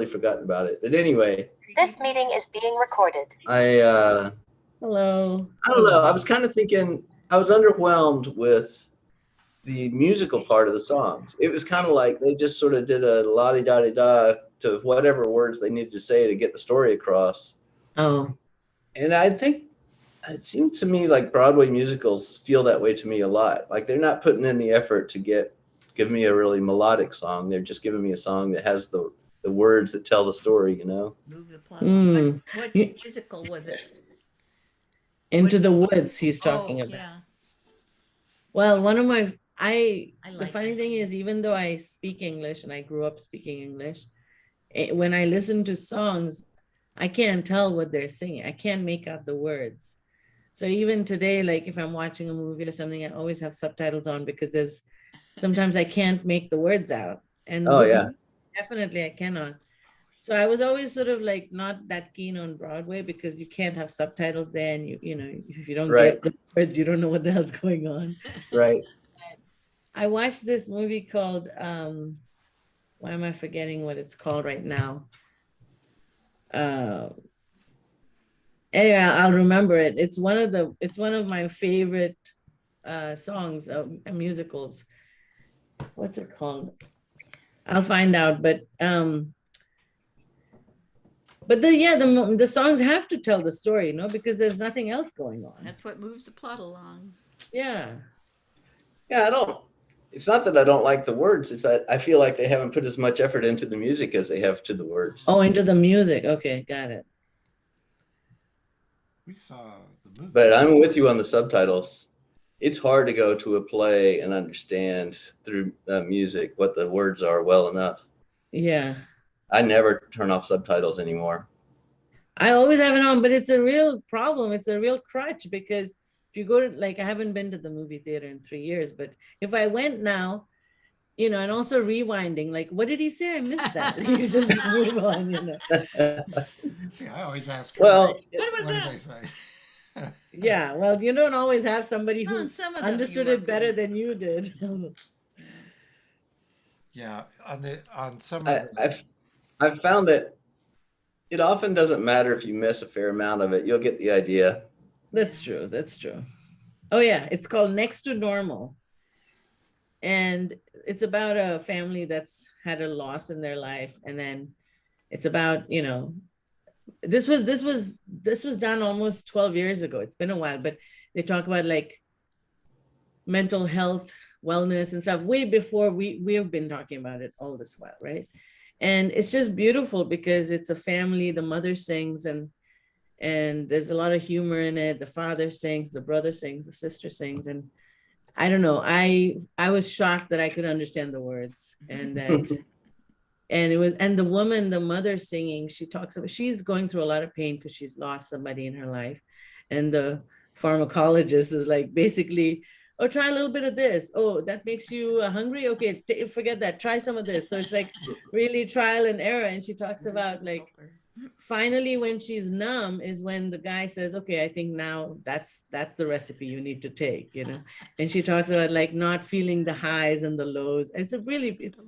forgotten about it. But anyway, This meeting is being recorded. Hello. I don't know. I was kind of thinking I was underwhelmed with the musical part of the songs. It was kind of like they just sort of did a la-di-da-di-da to whatever words they needed to say to get the story across. Oh. And I think it seems to me like Broadway musicals feel that way to me a lot. Like they're not putting in the effort to give me a really melodic song. They're just giving me a song that has the words that tell the story, you know? Move the plot along. What musical was it? Into the Woods he's talking about. Yeah. Well, the like funny that. thing is, even though I speak English and I grew up speaking English, when I listen to songs, I can't tell what they're singing. I can't make out the words. So even today, like if I'm watching a movie or something, I always have subtitles on because sometimes I can't make the words out. And definitely I cannot. So I was always sort of like not that keen on Broadway because you can't have subtitles there, and you know if you don't get the words, you don't know what the hell's going on. Right. I watched this movie called why am I forgetting what it's called right now? Anyway, I'll remember it. It's one of my favorite songs of musicals. What's it called? I'll find out, but the songs have to tell the story, because there's nothing else going on. That's what moves the plot along. Yeah. Yeah, it's not that I don't like the words, it's that I feel like they haven't put as much effort into the music as they have to the words. Oh, into the music. Okay, got it. We saw the movie. But I'm with you on the subtitles. It's hard to go to a play and understand through music what the words are well enough. Yeah. I never turn off subtitles anymore. I always have it on, but it's a real problem. It's a real crutch because if you go to, I haven't been to the movie theater in 3 years, but if I went now, and also rewinding, like, what did he say? I missed that. You just move on, See, I always ask her, well, what did they say? Yeah, well, you don't always have somebody who understood it better cool. than you did. Yeah, on some of I've found that it often doesn't matter if you miss a fair amount of it. You'll get the idea. That's true. Oh yeah, it's called Next to Normal. And it's about a family that's had a loss in their life. And then it's about, this was done almost 12 years ago. It's been a while, but they talk about like mental health, wellness and stuff way before we have been talking about it all this while, right? And it's just beautiful because it's a family. The mother sings and there's a lot of humor in it. The father sings, the brother sings, the sister sings, and I don't know. I was shocked that I could understand the words, and the woman, the mother singing, she talks about she's going through a lot of pain because she's lost somebody in her life, and the pharmacologist is like basically, oh, try a little bit of this. Oh, that makes you hungry. Okay, forget that. Try some of this. So it's like really trial and error. And she talks about like finally when she's numb is when the guy says, okay, I think now that's the recipe you need to take, And she talks about like not feeling the highs and the lows. It's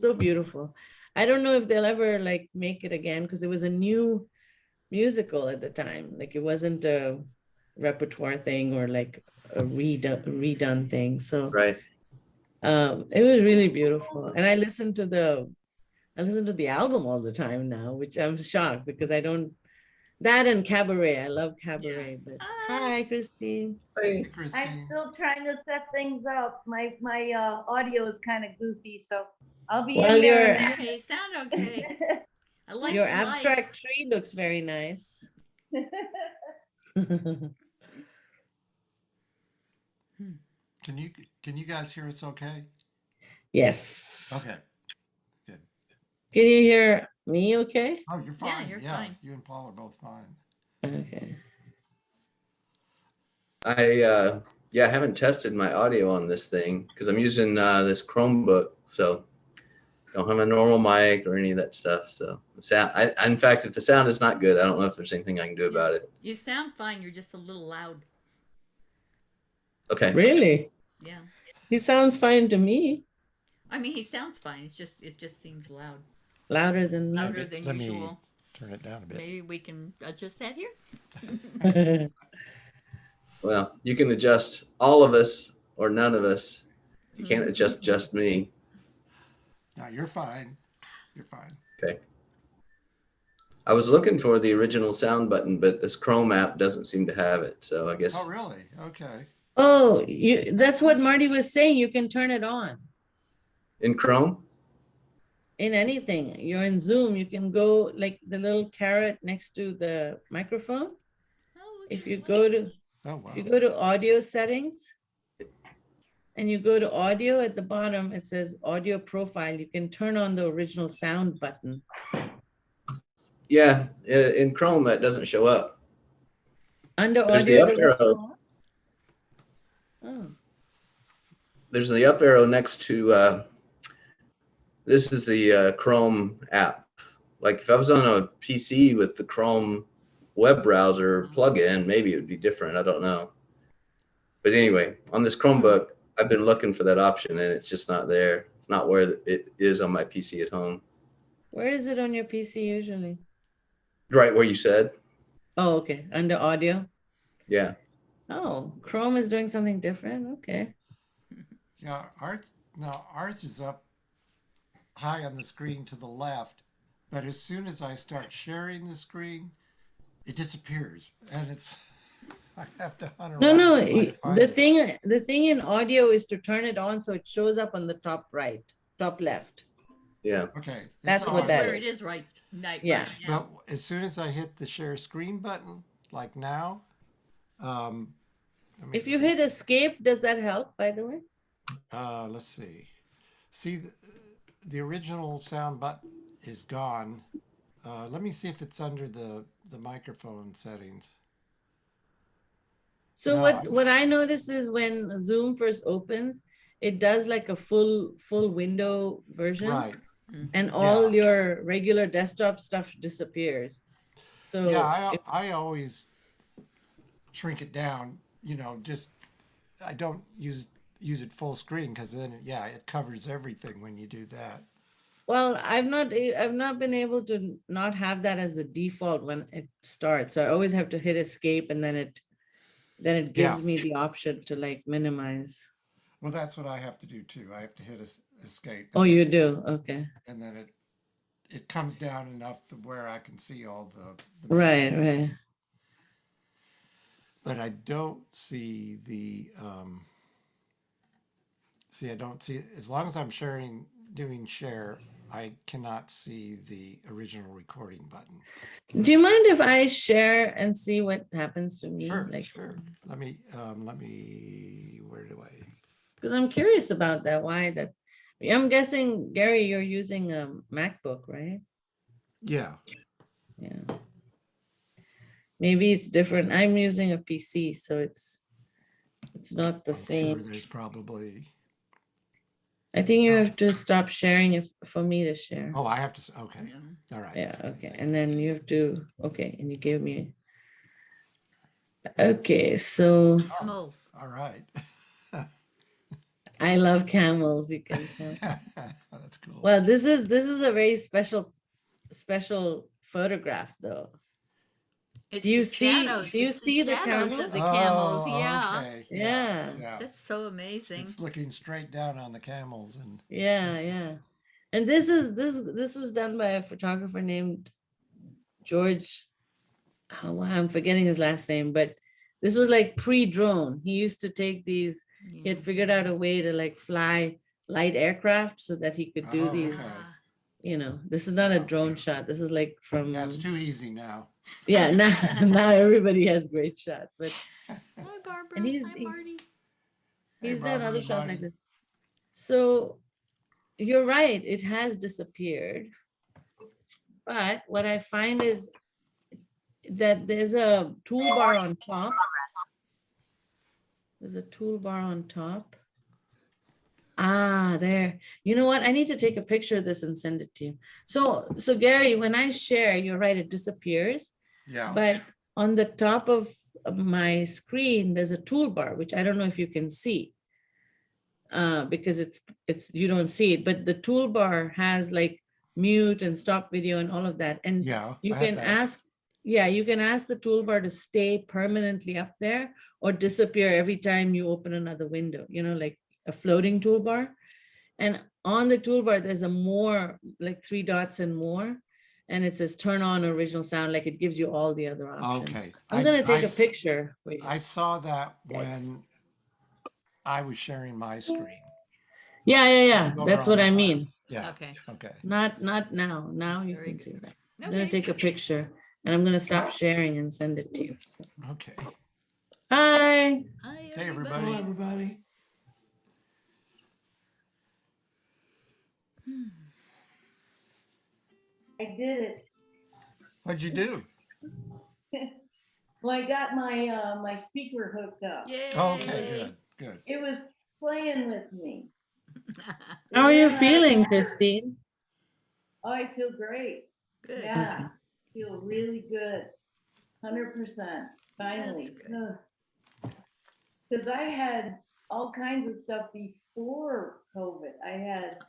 so beautiful. I don't know if they'll ever like make it again because it was a new musical at the time. Like it wasn't a repertoire thing or like a redone thing. So right. It was really beautiful. And I listen to the album all the time now, which I'm shocked because I don't. That and Cabaret. I love Cabaret. But hi, Christine. Hey, Christine. I'm still trying to set things up. My audio is kind of goofy, so I'll be in there. Okay, sound okay. I like your abstract tree looks very nice. Can you guys hear us okay? Yes. Okay. Good. Can you hear me okay? Oh, you're fine. Yeah, you're fine. You and Paul are both fine. Okay. I haven't tested my audio on this thing because I'm using this Chromebook, so I don't have a normal mic or any of that stuff. So in fact, if the sound is not good, I don't know if there's anything I can do about it. You sound fine. You're just a little loud. Okay. Really? Yeah. He sounds fine to me. I mean, he sounds fine. It just seems loud. Louder than Louder than Let me usual. turn it down a bit. Maybe we can adjust that here. me. Well, you can adjust all of us or none of us. You can't adjust just me. No, you're fine. You're fine. Okay. I was looking for the original sound button, but this Chrome app doesn't seem to have it. So I guess Oh, really? Okay. Oh, that's what Marty was saying. You can turn it on in Chrome. in anything. You're in Zoom, you can go like the little caret next to the microphone. Oh, look If at you that. go to Oh, wow. If you go to audio settings and you go to audio at the bottom, it says audio profile. You can turn on the original sound button. Yeah, in Chrome that doesn't show up. Under There's the audio, up does it arrow. show up? Oh, There's the up arrow next to this is the Chrome app. Like if I was on a PC with the Chrome web browser plugin, maybe it would be different. I don't know. But anyway, on this Chromebook, I've been looking for that option and it's just not there. It's not where it is on my PC at home. where is it on your PC usually? Right where you said. Oh, okay, under audio. Yeah. Oh, Chrome is doing something different. Okay. Yeah, ours is up high on the screen to the left, but as soon as I start sharing the screen, it disappears, and it's I have to hunt around. No, to try to find the it. thing in audio is to turn it on so it shows up on the top right, top left. Yeah. Okay, That's it's what on. that Where is. it is right Yeah. right now. But as soon as I hit the share screen button, like now, If you hit escape, does that help, by the way? let's see. See, the original sound button is gone. Let me see if it's under the microphone settings. So No, what I notice is when Zoom first opens, it does like a full window version, Right. and all your regular desktop stuff disappears. So Yeah, I always shrink it down. You know, just I don't use it full screen because then it covers everything when you do that. well, I've not been able to not have that as the default when it starts. So I always have to hit escape, and then it gives me the option to like minimize. Well, that's what I have to do too. I have to hit escape. Oh, you do? Okay. And then it comes down enough to where I can see all the Right. But I don't see the I don't see, as long as I'm doing share, I cannot see the original recording button. Do you mind if I share and see what happens to me? Sure, Like, sure. Let me, where do I? because I'm curious about that. Why that? I'm guessing, Gary, you're using a MacBook, right? Yeah. Yeah. Maybe it's different. I'm using a PC, so it's not the I'm same. sure there's probably. I think you have to stop sharing for me to share. Oh, I have to. Okay. Yeah. All right. Yeah, okay. And then you have to, okay, and you gave me. Okay, so Camels. All right. I love camels, you can tell. That's cool. Well, this is a very special photograph though. It's Do you the see- shadows. do you It's see the shadows camels? of the camels? Oh, Yeah. okay. Yeah. That's so amazing. It's looking straight down on the camels and. Yeah. And this is done by a photographer named George. Oh, I'm forgetting his last name, but this was like pre-drone. He used to take these, he had figured out a way to like fly light aircraft so that he could do Oh, these, okay. this is not a drone shot. This is like from, Yeah, it's too easy now. yeah, now everybody has great shots, but Hi, Barbara. And he's- Hi, Marty. he's Hey, done Barbara other and shots Marty. like this. So you're right, it has disappeared. But what I find is that there's a toolbar on top. There's a toolbar on top. Ah, there. You know what? I need to take a picture of this and send it to you. So Gary, when I share, you're right, it disappears. Yeah. But on the top of my screen, there's a toolbar, which I don't know if you can see. Because it's you don't see it, but the toolbar has like mute and stop video and all of that. And Yeah. you I had can that. ask, yeah, you can ask the toolbar to stay permanently up there or disappear every time you open another window, like a floating toolbar. And on the toolbar, there's a more, like 3 dots and more. And it says turn on original sound, like it gives you all the other options. Okay. I'm gonna take a s- picture for you. I saw that Yes. when I was sharing my screen. Yeah. Over That's on what the I left. mean. Yeah. Okay. Okay. Not now. Now you Very can good. see that. I'm gonna Okay. take a picture and I'm gonna stop sharing and send it to you. So, Okay. hi. Hi, Hey, everybody. Hello, everybody. I did it. What'd you do? Well, I got my speaker hooked up. Yay. Okay, good, good. It was playing with me. How are you Yeah. feeling, Christine? Oh, I feel great. Good. Yeah, feel really good. 100%. Finally. That's Because I had all kinds of stuff before COVID. I had,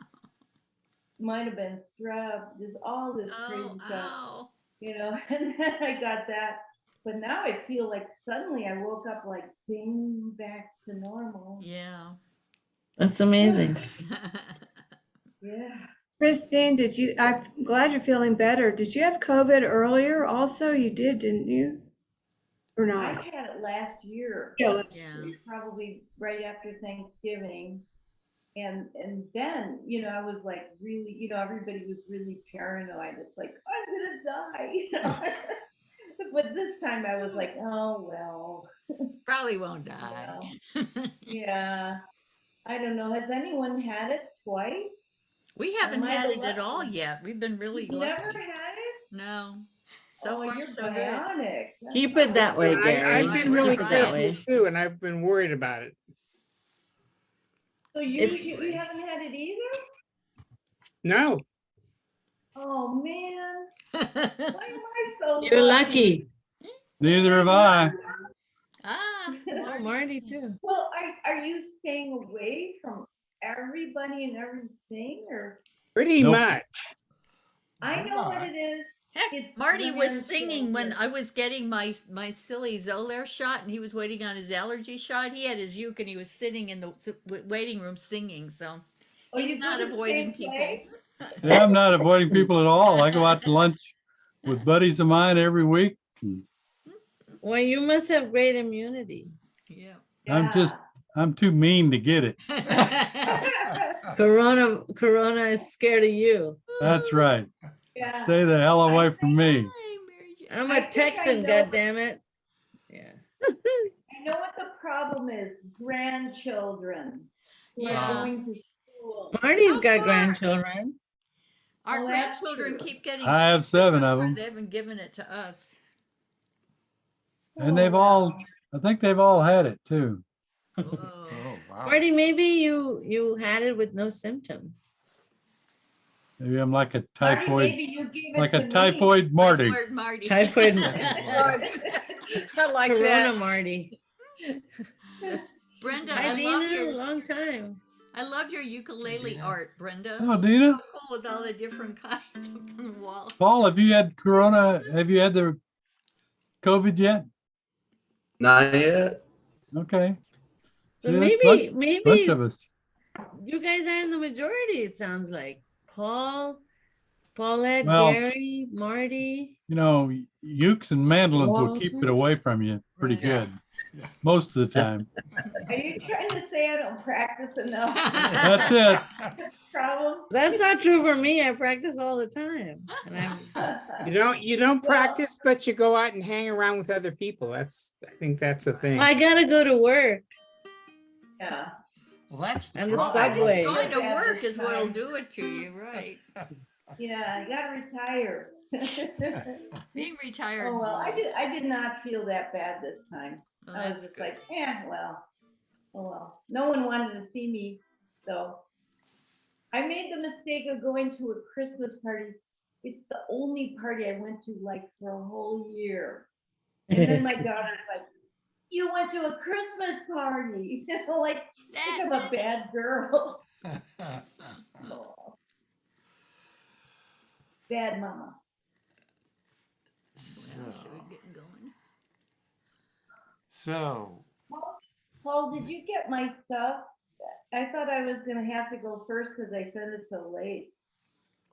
might have been strep, just all this Oh, crazy stuff, ow. and then I got that. But now I feel like suddenly I woke up like bing back to normal. Yeah. That's amazing. Yeah. Christine, I'm glad you're feeling better. Did you have COVID earlier also? You did, didn't you? Or I not? had it last year. Yeah. Yeah. Probably right after Thanksgiving. And then, I was like really, everybody was really paranoid. It's like, I'm gonna die. But this time I was like, oh, well, Probably won't die. yeah. I don't know. Has anyone had it twice? We haven't Am I had the it at all lucky- yet. We've been really You've lucky. never had it? No. So Oh, far, you're so good. bionic. Keep it that way, Gary. I've been really Keep it that way. careful too, and I've been worried about it. So you It's- you haven't had it either? No, Oh man, why am I so You're lucky. Neither have I. Ah, Oh, Marty too. Well, are you staying away from everybody and everything, or pretty Nope. much. I know what it is. heck, It's Marty women was singing when children. I was getting my silly Zolair shot, and he was waiting on his allergy shot. He had his uke, and he was sitting in the waiting room singing. So Oh, he's you not go to the avoiding same people. place? Yeah, I'm not avoiding people at all. I go out to lunch with buddies of mine every week. Well, you must have great immunity. Yeah. I'm too mean to get it. Corona is scared of you. That's right. Yeah. Stay the hell away from me. Hi, Mary Jane. I'm I a think I Texan, know. goddammit. Yeah. I know what the problem is. Grandchildren who Yeah. are going to school. Marty's How got far? grandchildren. Our Oh, that's grandchildren true. keep getting. I have sick, but 7 so of far them. They haven't given it to us. And they've all, I think they've all had it too. Whoa. Oh, wow. Marty, maybe you had it with no symptoms. Maybe I'm like a Marty, typhoid, maybe you give it like to a me. typhoid Marty. Typhoid Marty. Typhoid, I like Corona that. Marty. Brenda, Hi, I love Dina. your Long time. I love your ukulele Dina. art, Brenda. Oh, It's Dina. so cool with all the different kinds up on the wall. Paul, have you had Corona? Have you had the COVID yet? Not yet. Okay. So See, that's maybe bunch of us. you guys are in the majority. It sounds like Paul, Paulette, Well- Gary, Marty. You know, ukes and mandolins will keep Walter. it away from you pretty Yeah. good most of the time. Are you trying to say I don't practice enough? That's it. Problem? That's not true for me. I practice all the time. And I'm, You don't Well- practice, but you go out and hang around with other people. I think that's the thing. I gotta go to work. Yeah. Well, that's the And the problem. subway. Going to Yeah, work this is what'll time. do it to you, right? Yeah, I gotta retire. Being retired. Oh, well, rules. I did not feel that bad this time. Well, I was that's just good. like, well, oh well. No one wanted to see me, so. I made the mistake of going to a Christmas party. It's the only party I went to like for a whole year. And then my daughter's like, you went to a Christmas party. Like, I think I'm a bad girl. Oh. bad mama. Well, should we get going? So, Paul, did you get my stuff? I thought I was gonna have to go first because I sent it so late.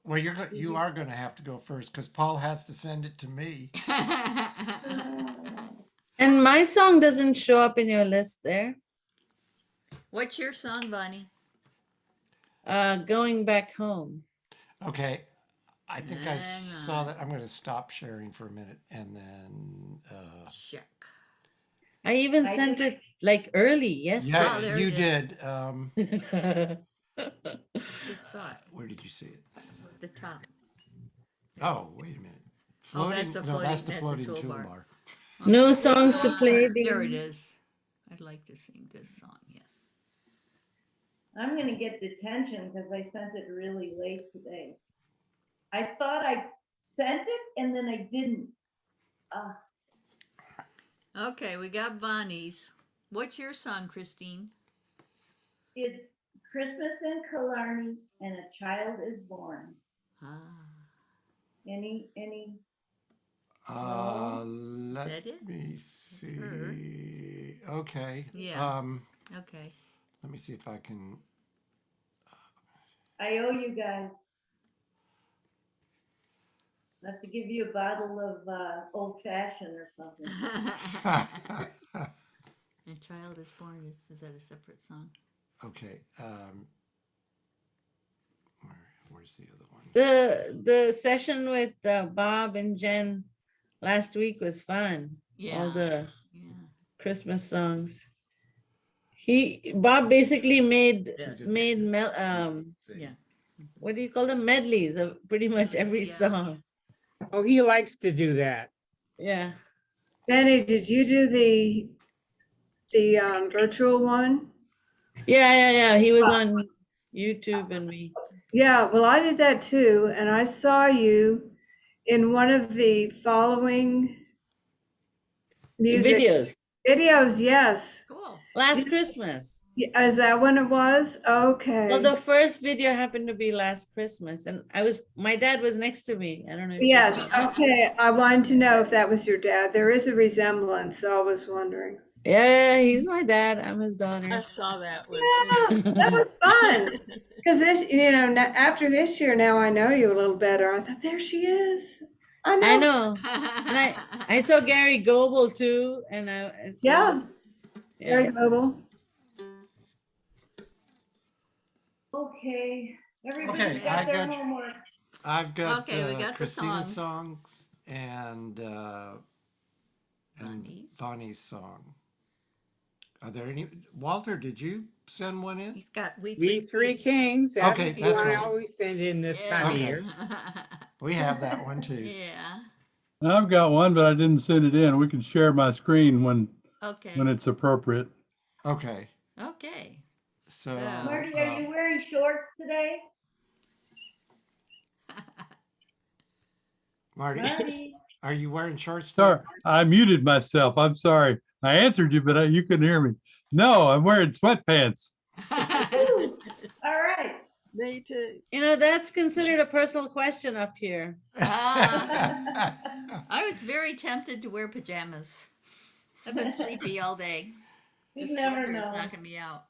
well, you are going to have to go first because Paul has to send it to me. And my song doesn't show up in your list there. What's your song, Vany? Going back home. Okay. I think I Hang saw on. that. I'm going to stop sharing for a minute and then. Check. I even I sent did- it like early Yeah, yesterday. there you it is. did. Just saw it Where did you see it? at the top. Oh, wait a minute. Oh, that's Floating? the No, that's the floating- floating that's the toolbar. toolbar. No songs to play. There it Dean. is. I'd like to sing this song, yes. I'm gonna get detention because I sent it really late today. I thought I sent it and then I didn't. Okay, we got Vany's. What's your song, Christine? It's Christmas in Killarney and a child is born. Ah, Any, Let that it? me her. see. Okay. Yeah. Okay. Let me see if I can. I owe you guys. I have to give you a bottle of old fashioned or something. A child is born. Is that a separate song? Okay. Where's the other one? The session with Bob and Jen last week was fun. Yeah. All the Yeah. Christmas songs. Bob basically made Yeah. what do you call them, medleys of pretty much every Yeah. song. Oh, he likes to do that. Yeah. Vany, did you do the virtual one? Yeah. He was on YouTube and we. Yeah, well, I did that too, and I saw you in one of the following music videos. Yes. Cool. Last Christmas. Is that when it was? Okay. Well, the first video happened to be last Christmas, and my dad was next to me. I don't know if you Yes, saw that. okay. I wanted to know if that was your dad. There is a resemblance, so I was wondering. Yeah, he's my dad. I'm his daughter. saw that one. Yeah, that was fun. Because after this year, now I know you a little better. I thought, there she is. I know. I know. And I saw Gary Goebel too, and Yeah. Very global. Okay, everybody Okay, got their homework. I've got Okay, we got the Christina's songs. and Bonnie's song. Are there any? Walter, did you send one in? He's got We Three Kings. Okay, If you that's want to right. always send in this time of Okay. year. We have that one too. Yeah. I've got one, but I didn't send it in. We can share my screen when Okay. it's appropriate. Okay. Okay. So, Marty, are you wearing shorts today? Marty, are you wearing shorts today? Sorry, I muted myself. I'm sorry. I answered you, but you couldn't hear me. No, I'm wearing sweatpants. All right. Me too. that's considered a personal question up here. I was very tempted to wear pajamas. I've been sleepy all day. You This never weather is know. knocking me out.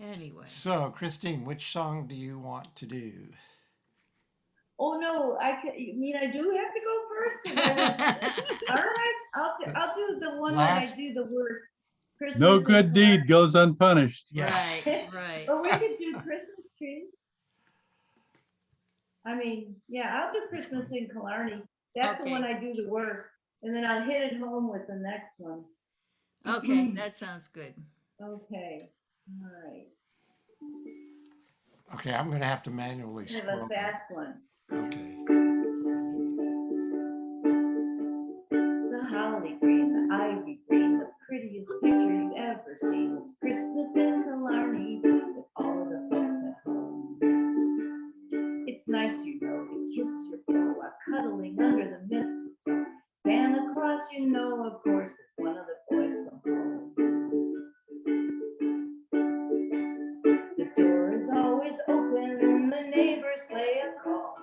Anyway. So, Christine, which song do you want to do? Oh no, you mean I do have to go first? All right, I'll do the one that I do the worst. Christmas No in good Killarney. deed goes unpunished. Right. Or we could do Christmas trees. I mean, yeah, I'll do Christmas in Killarney. That's the Okay. one I do the worst. And then I'll hit it home with the next one. Okay, that sounds good. Okay, all right. Okay, I'm going to have to manually I have scroll. a fast one. Okay. The holly green, the ivy green, the prettiest picture you've ever seen. It's Christmas in Killarney with all the folks at home. It's nice, to kiss your beau while cuddling under the mistletoe. Santa Claus, of course, is one of the boys from home. The door is always open, the neighbors play a call,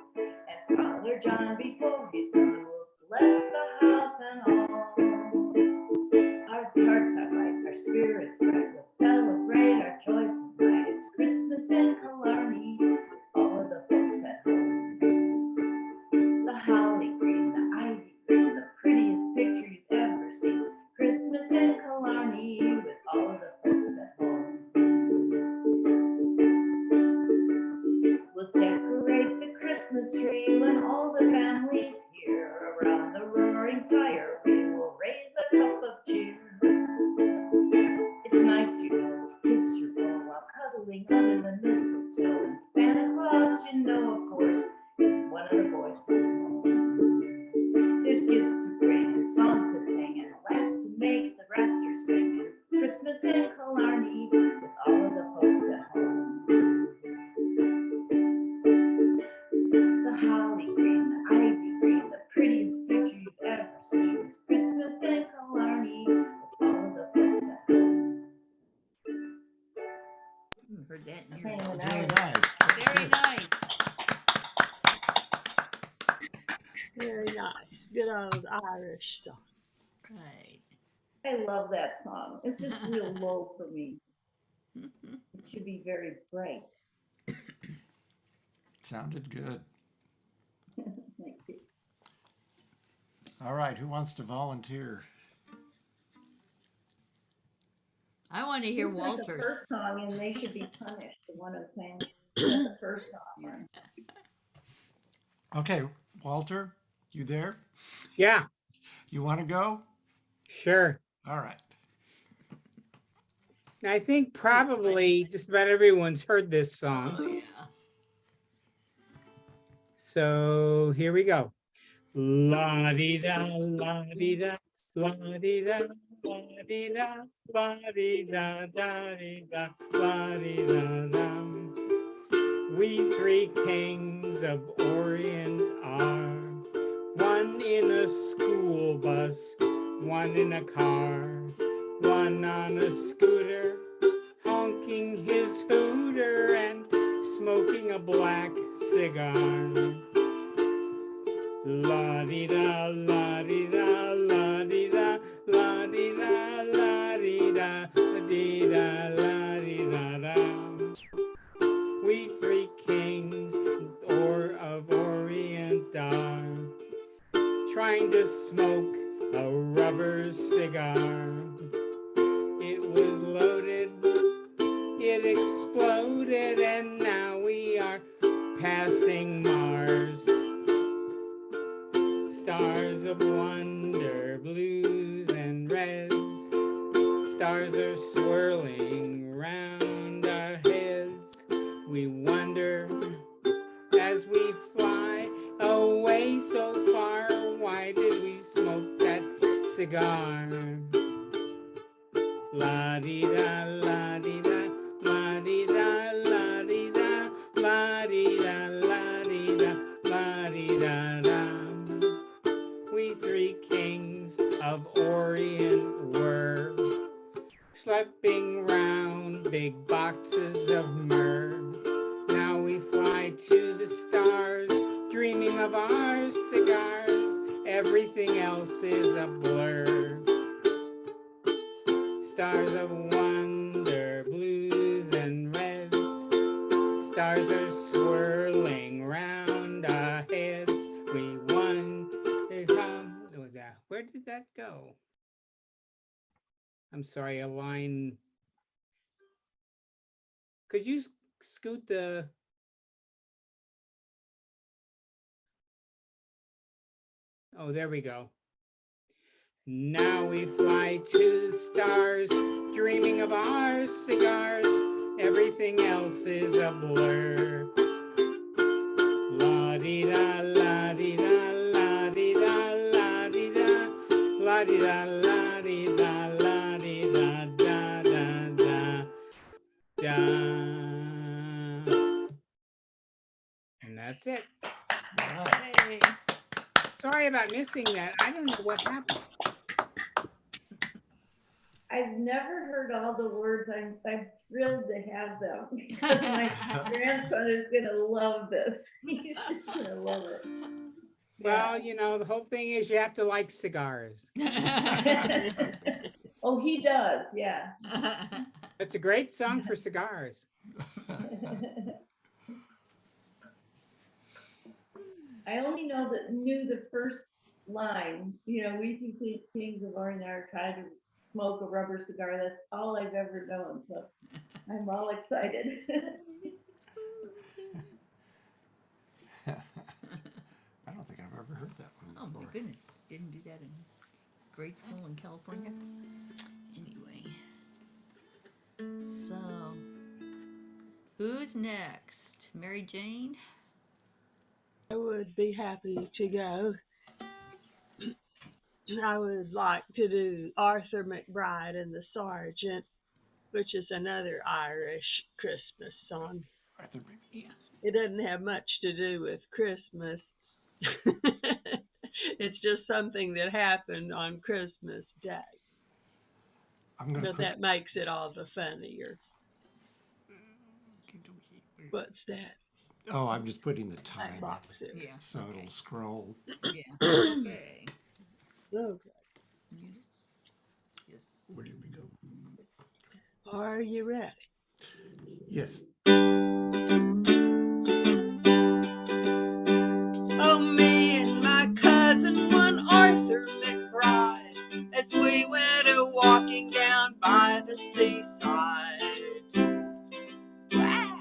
Very nice. Good old Irish song. Right. I love that song. It's just real low for me. It should be very bright. Sounded good. Thank you. All right, who wants to volunteer? I want to hear This is the Walter's. first song, and they should be punished. The one who sang the first song. Okay, Walter, you there? Yeah, You want to go? sure. All right. Now, I think probably just about everyone's heard this song. Oh yeah. So here we go. La di da, la di da, la di da, la di da, la di da, da di da, la di da da. We three kings of Orient are, one in a school bus, one in a car, one on a scooter, honking his hooter and smoking a black cigar. La di da, la di da, la di da, la di da, la di da, la di da, la di da da. We three kings of Orient are trying to smoke a rubber cigar. It was loaded, it exploded, and now we are passing Mars. Stars of wonder, blues and reds, stars are swirling round our heads. We wonder as we fly away so far, why did we smoke that cigar? La di da, la di da, la di da, la di da, la di da, la di da, la di da da. We three kings of Orient were schlepping round big boxes of myrrh. Now we fly to the stars, dreaming of our cigars. Everything else is a blur. Stars of wonder, blues and reds, stars are swirling round our heads. We wonder how. Where did that go? I'm sorry, a line. Could you scoot the? Oh, there we go. Now we fly to the stars, dreaming of our cigars. Everything else is a blur. La di da, la di da, la di da, la di da, la di da, la di da, la di da, da da da da. And that's it. All right. Hey. Sorry about missing that. I don't know what happened. I've never heard all the words. I'm thrilled to have them because my grandson is gonna love this. He's just gonna love it. Well, you know, the whole thing is you have to like cigars. Oh, he does, yeah. It's a great song for cigars. I only knew the first line. You know, we three kings of Orient are trying to smoke a rubber cigar. That's all I've ever known. So I'm all excited. I don't think I've ever heard that one Oh before. my goodness, didn't do that in grade school in California. Anyway, so who's next? Mary Jane? I would be happy to go. I would like to do Arthur McBride and the Sergeant, which is another Irish Christmas song. Arthur, Yeah. It doesn't have much to do with Christmas. It's just something that happened on Christmas Day. I'm gonna But put, that makes it all the funnier. What's that? Oh, I'm just putting the time box in, here. Yeah. so it'll scroll. Yeah. Okay. Okay. Yes. Where did we go? Are you ready? Yes. Oh, me and my cousin, one Arthur McBride, as we went a walking down by the seaside. Wow.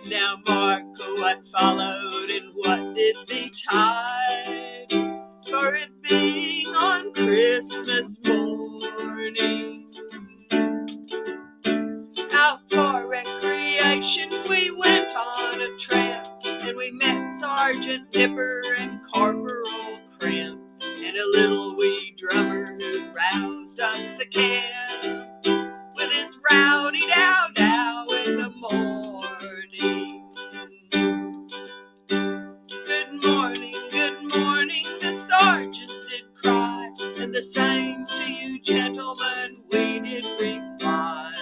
Now mark what followed and what did betide, for it being on Christmas morning. Out for recreation we went on a tramp, and we met Sergeant Nipper and Corporal Cramp, and a little wee drummer who roused us to camp with his rowdy dow dow in the morning. Good morning, the sergeant did cry, and the same to you gentlemen we did reply,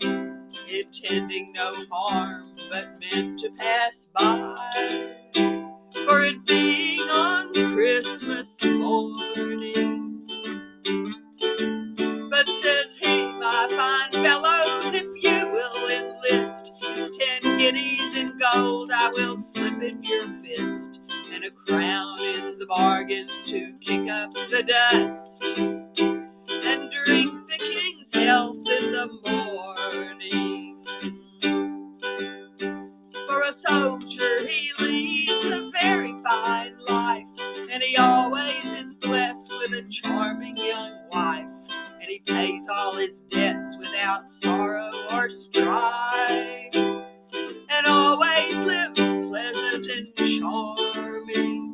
intending no harm, but meant to pass by, for it being on Christmas morning. But says he, my fine fellows, if you will enlist 10 guineas in gold, I will slip in your fist, and a crown in the bargain to kick up the dust, and drink the king's health in the morning. For a soldier he leads a very fine life, and he always is blessed with a charming young wife, and he pays all his debts without sorrow or strife, and always lives pleasant and charming.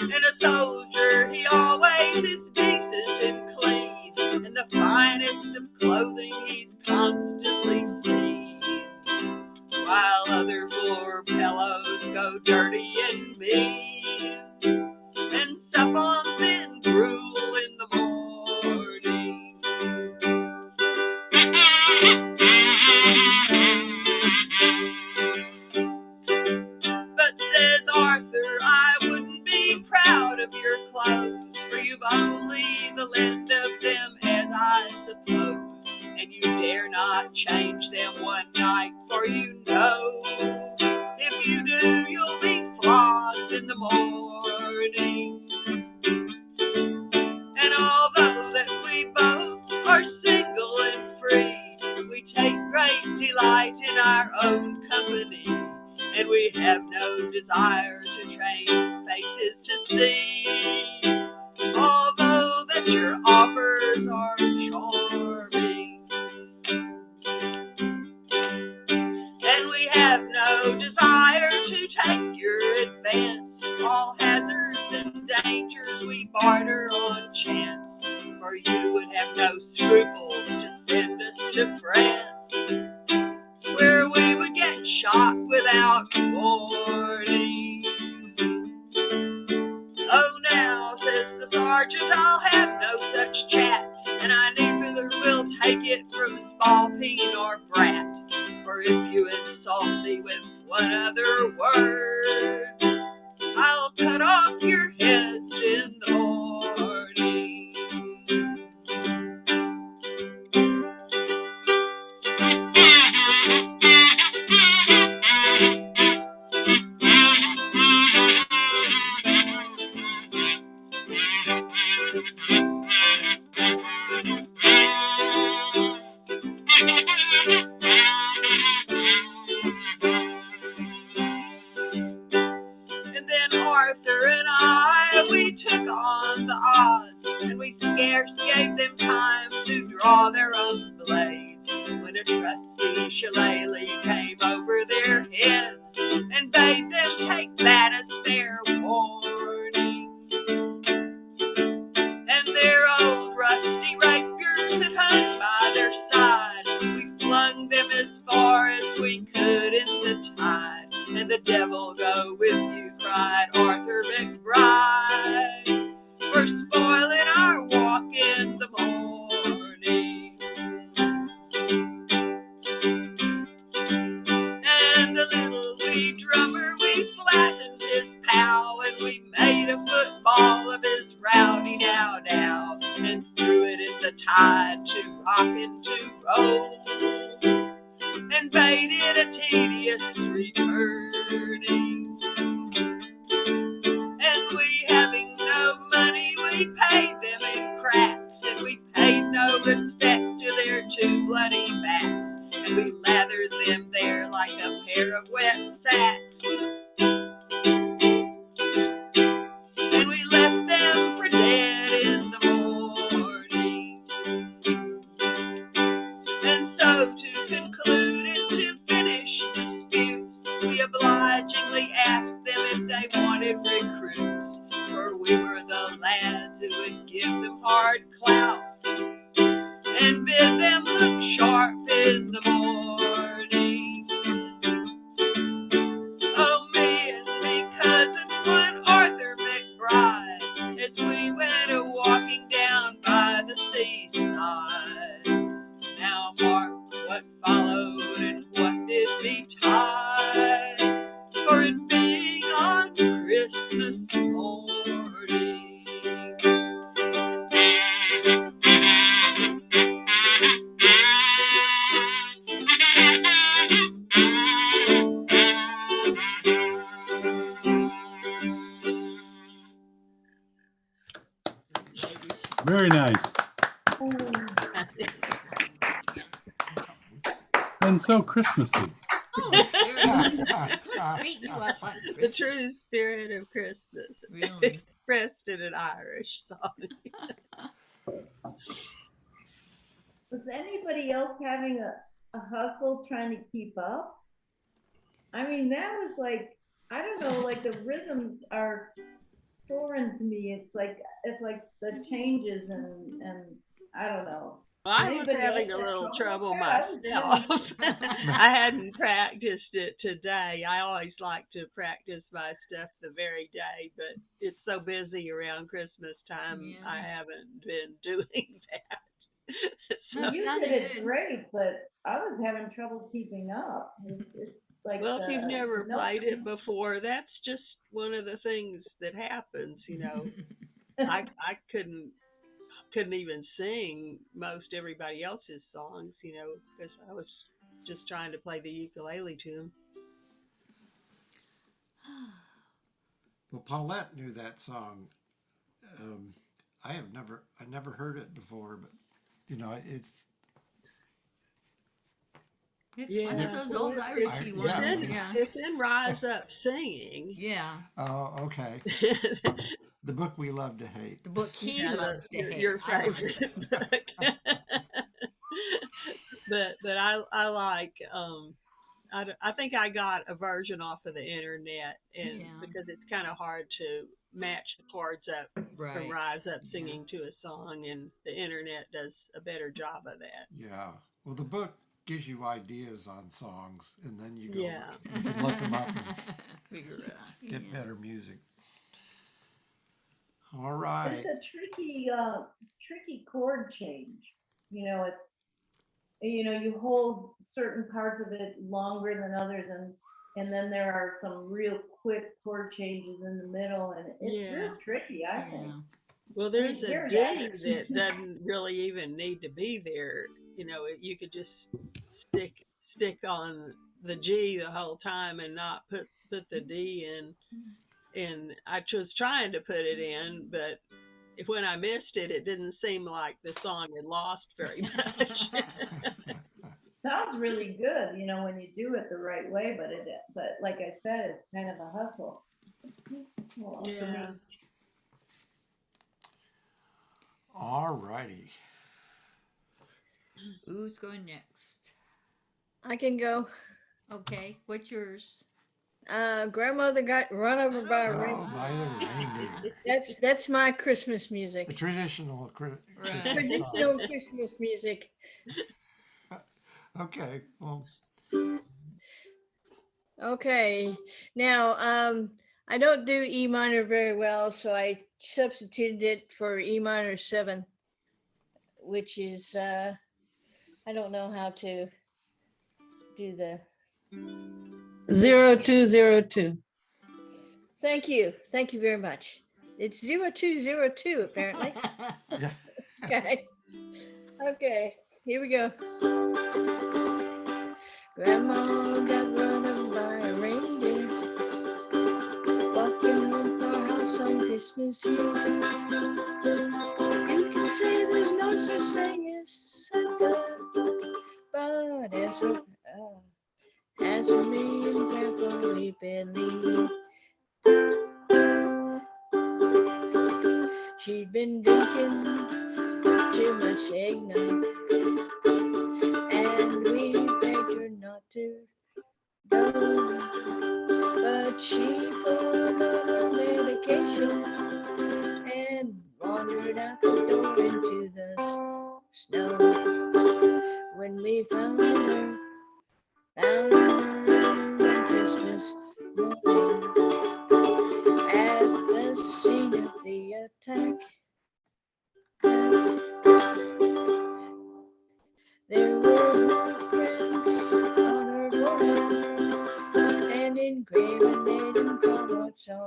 And a soldier he always is decent and clean, and the finest of clothing he's constantly seen, while other poor fellows go dirty and mean, and sup on thin gruel in the morning. But says Arthur, I wouldn't be proud of your clothes, for you've only the length of them, as I suppose, and you dare not change them one night, for you know, if you do, you'll be flogged in the morning. And although that we both are single and free, we take great delight in our own company, and we have no desire to change faces to see, although that your offers are charming. And we have no desire to take your advance, all hazards and dangers we barter on chance, for you would have no scruples to send us to France, where we would get shot without warning. Oh, now, says the sergeant, I'll have no such chat, and I neither will take it from spalpeen or brat, for if you insult me with one other word, I'll cut off your heads in the morning. And then Arthur and I, we took on the odds, and we scarce gave them time to draw their own blades, when a trusty shillelagh came over their heads, and bade them take that as fair warning. And their old rusty rapiers that hung by their side, we flung them as far as we could in the tide, and the devil go with you, cried Arthur McBride, for spoiling our walk in the morning. recruits, for we were the lads who would give them hard clout and bid them look sharp in the morning. Oh, me and me cousin, one Arthur McBride, as we went a-walking down by the seaside. Now mark what followed and what did betide, for it being on Christmas morning. Very nice. And so Christmassy. Oh, very nice. Let's beat you up on The Christmas. true spirit of Christmas, Really? expressed in an Irish song. Was anybody else having a hustle trying to keep up? I mean, that was like, I don't know, like the rhythms are foreign to me. It's like the changes and I don't know. I was Anybody having a else have little trouble trouble with that? I was myself. I hadn't practiced it today. I always like to practice my stuff the very day, but it's so busy around Christmas time, Yeah. I haven't been doing that. No, You sounded did it good. great, but I was having trouble keeping up. It's like Well, if you've never no- played it before, that's just one of the things that happens, you know. I couldn't even sing most everybody else's songs, you know, because I was just trying to play the ukulele to them. Well, Paulette knew that song. I never heard it before, but you know, it's One of those old Irishy ones. Yeah. It's in Rise Up Singing. Yeah. Oh, okay. The book we love to hate. The book he loves to hate. Your I like favorite book. but I like I think I got a version off of the internet, and because it's kind of hard to match the chords up from Rise Up Singing to a song, and the internet does a better job of that. Yeah. Well, the book gives you ideas on songs, and then you go you can look them up and figure it out. Get better music. All right. It's a tricky chord change. You know, you hold certain parts of it longer than others, and then there are some real quick chord changes in the middle, and it's real tricky, I think. Well, there's a D that doesn't really even need to be there. You know, you could just stick on the G the whole time and not put the D in. And I was trying to put it in, but when I missed it, it didn't seem like the song had lost very much. Sounds really good, you know, when you do it the right way, but like I said, it's kind of a hustle. Well, yeah. All righty. Who's going next? I can go. Okay, what's yours? Grandmother got run over by a reindeer. By the reindeer. That's my Christmas music. The traditional Christmas song. Traditional Christmas music. Okay. Well. Okay. Now, I don't do E minor very well, so I substituted it for E minor 7, which is I don't know how to do the 0202. Thank you very much. It's 0202 apparently. Okay, here we go. Grandma got run over by a reindeer walking in our house on Christmas Eve. You can say there's no such thing as Santa, but as for me and Grandpa, we believe. She'd been drinking too much eggnog, and we begged her not to go, but she for another man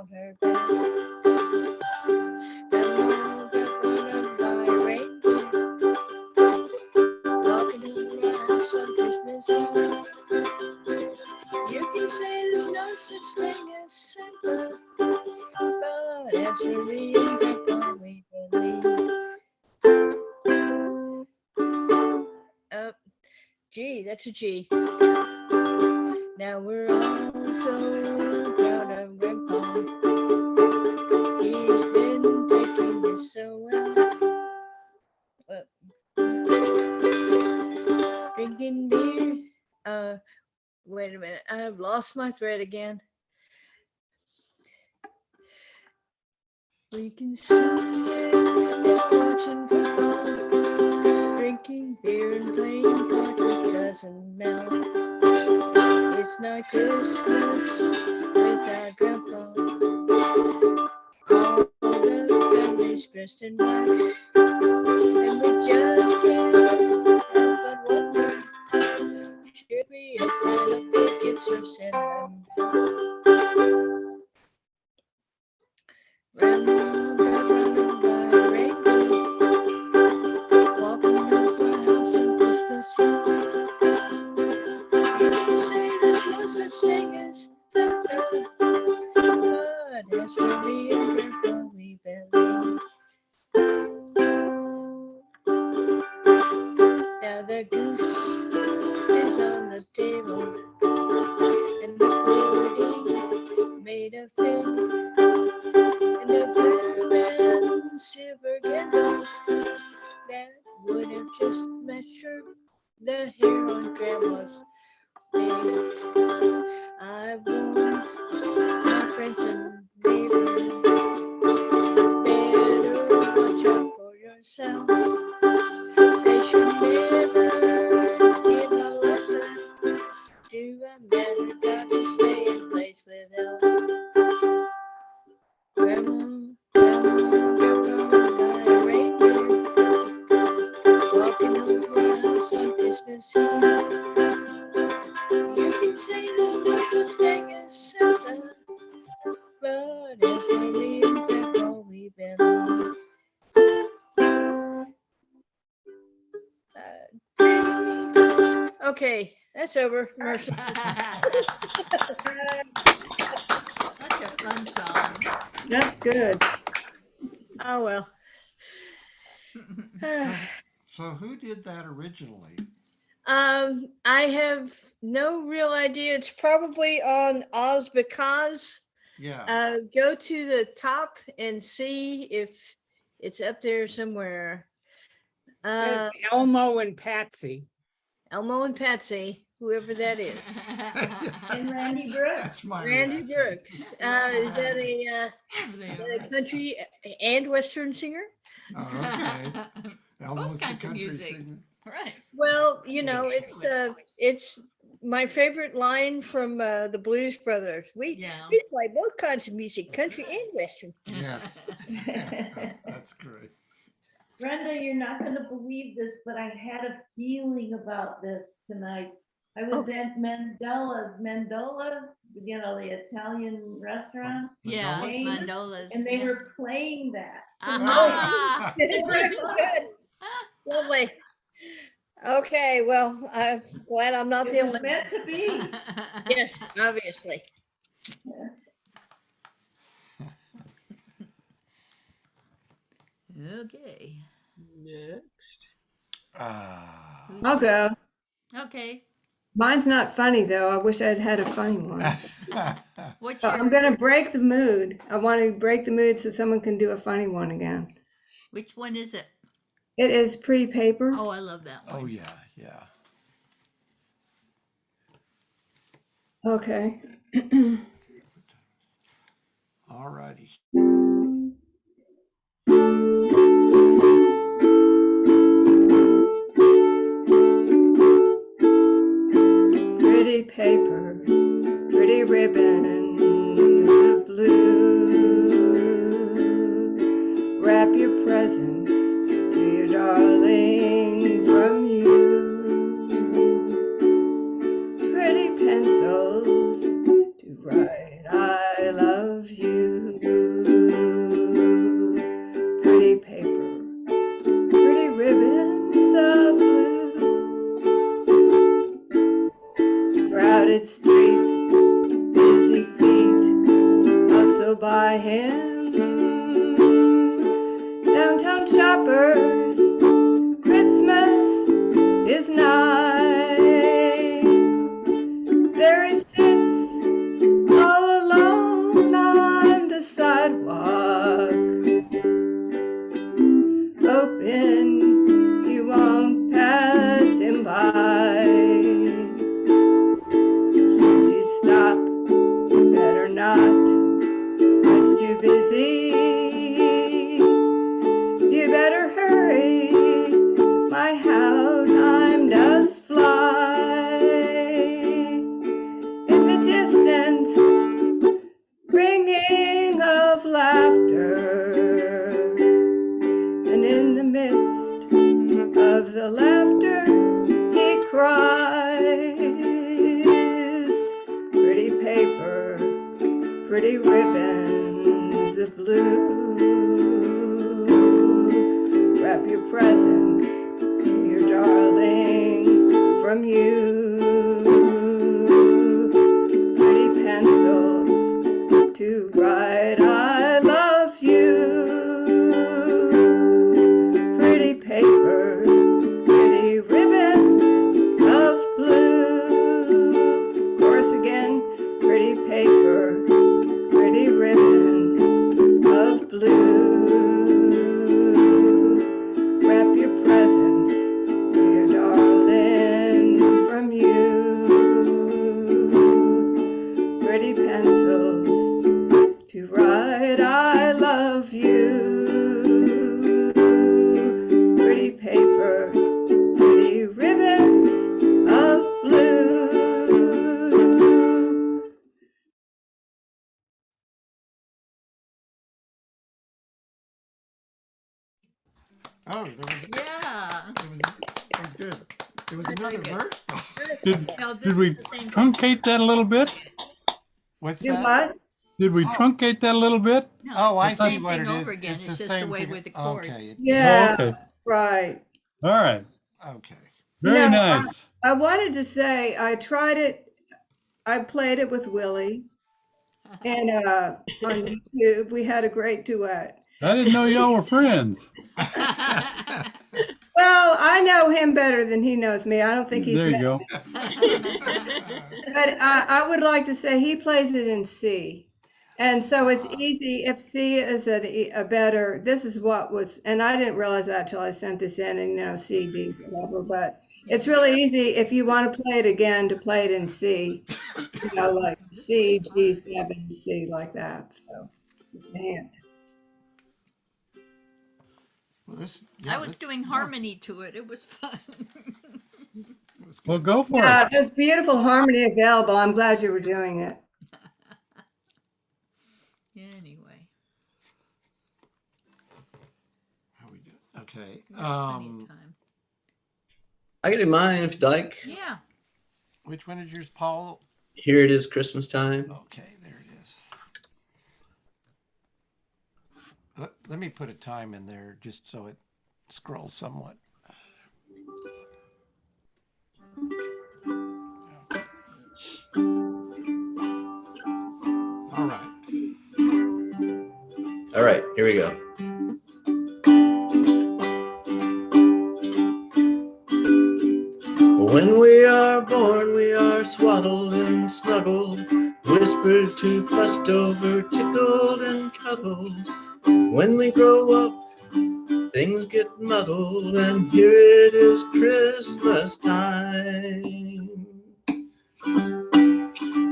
on her back. Grandma got run over by a reindeer, walking around on Christmas Eve. You can say there's no such thing as Santa, but as for me and Grandpa, we believe. G, that's a G. Now we're all so proud of Grandpa. He's been taking this so well. Drinking beer. Wait a minute. I've lost my thread again. We can see it when they're watching football, drinking beer and playing cards doesn't melt. It's not Christmas without Grandpa. All the family's dressed in black, and we just can't help but wonder, should we open up the gifts or send them back? Grandma got run over by a reindeer, walking up our house on Christmas Eve. You can say there's no such thing as Santa, but as for me and Grandpa, we believe. Now the goose is on the table, and the pudding made of tin, and the blue and silver candles that would have just matched the hair on Grandma's wig. I warn my friends and neighbors, better watch out for yourselves. They should never give a lesson to a man who got to stay in place with elves. Grandma got run by a reindeer, walking over our house on Christmas Eve. You can say there's no such thing as Santa, but as for me and Grandpa, we believe. Okay, that's over. Mercy. Such a fun song. That's good. Oh well. So who did that originally? I have no real idea. It's probably on Oz because. Yeah. Go to the top and see if it's up there somewhere. It's Elmo and Patsy. Elmo and Patsy, whoever that is. And Randy Brooks. That's my Randy reaction. Brooks. Is that a country and Western singer? Oh, okay. Elmo's Both the kinds of country music. singer. Right. Well, you know, it's my favorite line from the Blues Brothers. We play both kinds of music, country and Western. Yes. That's great. Brenda, you're not going to believe this, but I had a feeling about this tonight. I was at Mandola's, you know, the Italian restaurant. Yeah, it's chain, Mandola's. And they were playing that. Ah. Good. Lovely. Okay, well, I'm glad I'm not the It was only. meant to be. Yes, obviously. Okay. Next. I'll go. Okay. Mine's not funny though. I wish I'd had a funny one. What's So I'm gonna break the mood. I want to break the mood so someone can do a funny one again. Which one is it? It is Pretty Paper. Oh, I love that one. Oh, yeah, yeah. Okay. All righty. Pretty paper, pretty ribbons of blue. Wrap your presents to your darling from you. Pretty pencils to write I love you. Downtown shoppers, Christmas is nigh. There he sits all alone on the sidewalk, hoping you won't pass him by. Should you stop? Better not. It's too busy. You better hurry. My how time does fly. In the distance, ringing of laughter, and in the midst of the laughter, he cries. Pretty paper, pretty ribbons of blue. Wrap your presents, your darling, from you. Pretty pencils to write I love you. Pretty paper, pretty ribbons of blue. Chorus again. Pretty paper, pretty ribbons of blue. Wrap your presents, dear darling, from you. Pretty pencils to write I love you. Pretty paper, pretty ribbons of blue. Oh, there was, Yeah. it was good. There was That's another pretty good. verse though. Did, No, this did we is the same thing. truncate that a little bit? What's Do that? what? Did we truncate that a little bit? No, Oh, I it's the see same what thing it is. over again. It's the just same the way thing. with the chords. Okay. Yeah, Okay. right. All right. Okay. Very No, nice. I wanted to say I tried it. I played it with Willie, and on YouTube we had a great duet. I didn't know y'all were friends. Well, I know him better than he knows me. I don't think he's There you met go. me. But I would like to say he plays it in C. And so it's easy if C is a better, this is what was, and I didn't realize that till I sent this in and, C, D, whatever, but it's really easy if you want to play it again to play it in C, like C, G7, C, like that. So it's a hint. Well, I was doing harmony to it. It was fun. Well, go for Yeah, it. there's beautiful harmony available. I'm glad you were doing it. Anyway, How we do? Okay. we got plenty of time. I can do mine if you'd like. Yeah. Which one is yours, Paul? Here it is, Christmas time. Okay, there it is. Let me put a time in there just so it scrolls somewhat. Okay. All right. All right, here we go. When we are born, we are swaddled and snuggled, whispered to, fussed over, tickled and cuddled. When we grow up, things get muddled, and here it is Christmas time.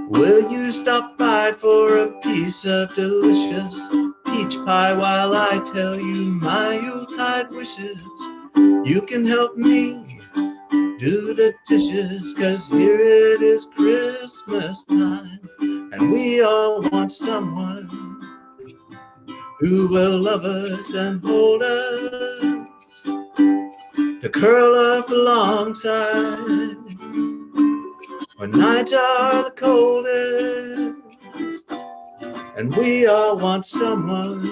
Will you stop by for a piece of delicious peach pie while I tell you my Yuletide wishes? You can help me do the dishes, 'cause here it is Christmas time, and we all want someone who will love us and hold us, to curl up alongside when nights are the coldest, and we all want someone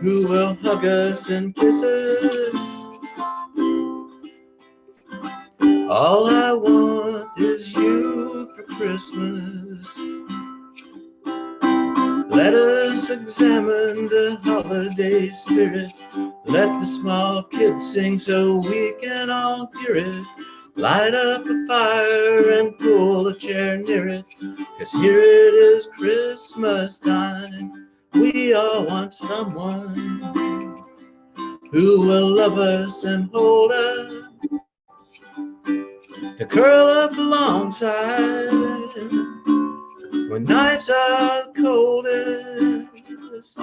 who will hug us and kiss us. All I want is you for Christmas. Let us examine the holiday spirit. Let the small kids sing so we can all hear it. Light up a fire and pull a chair near it, 'cause here it is Christmas time. We all want someone who will love us and hold us, to curl up alongside when nights are the coldest.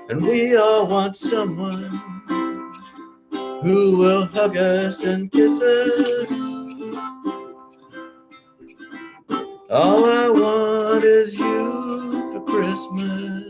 And we all want someone who will hug us and kiss us. All I want is you for Christmas.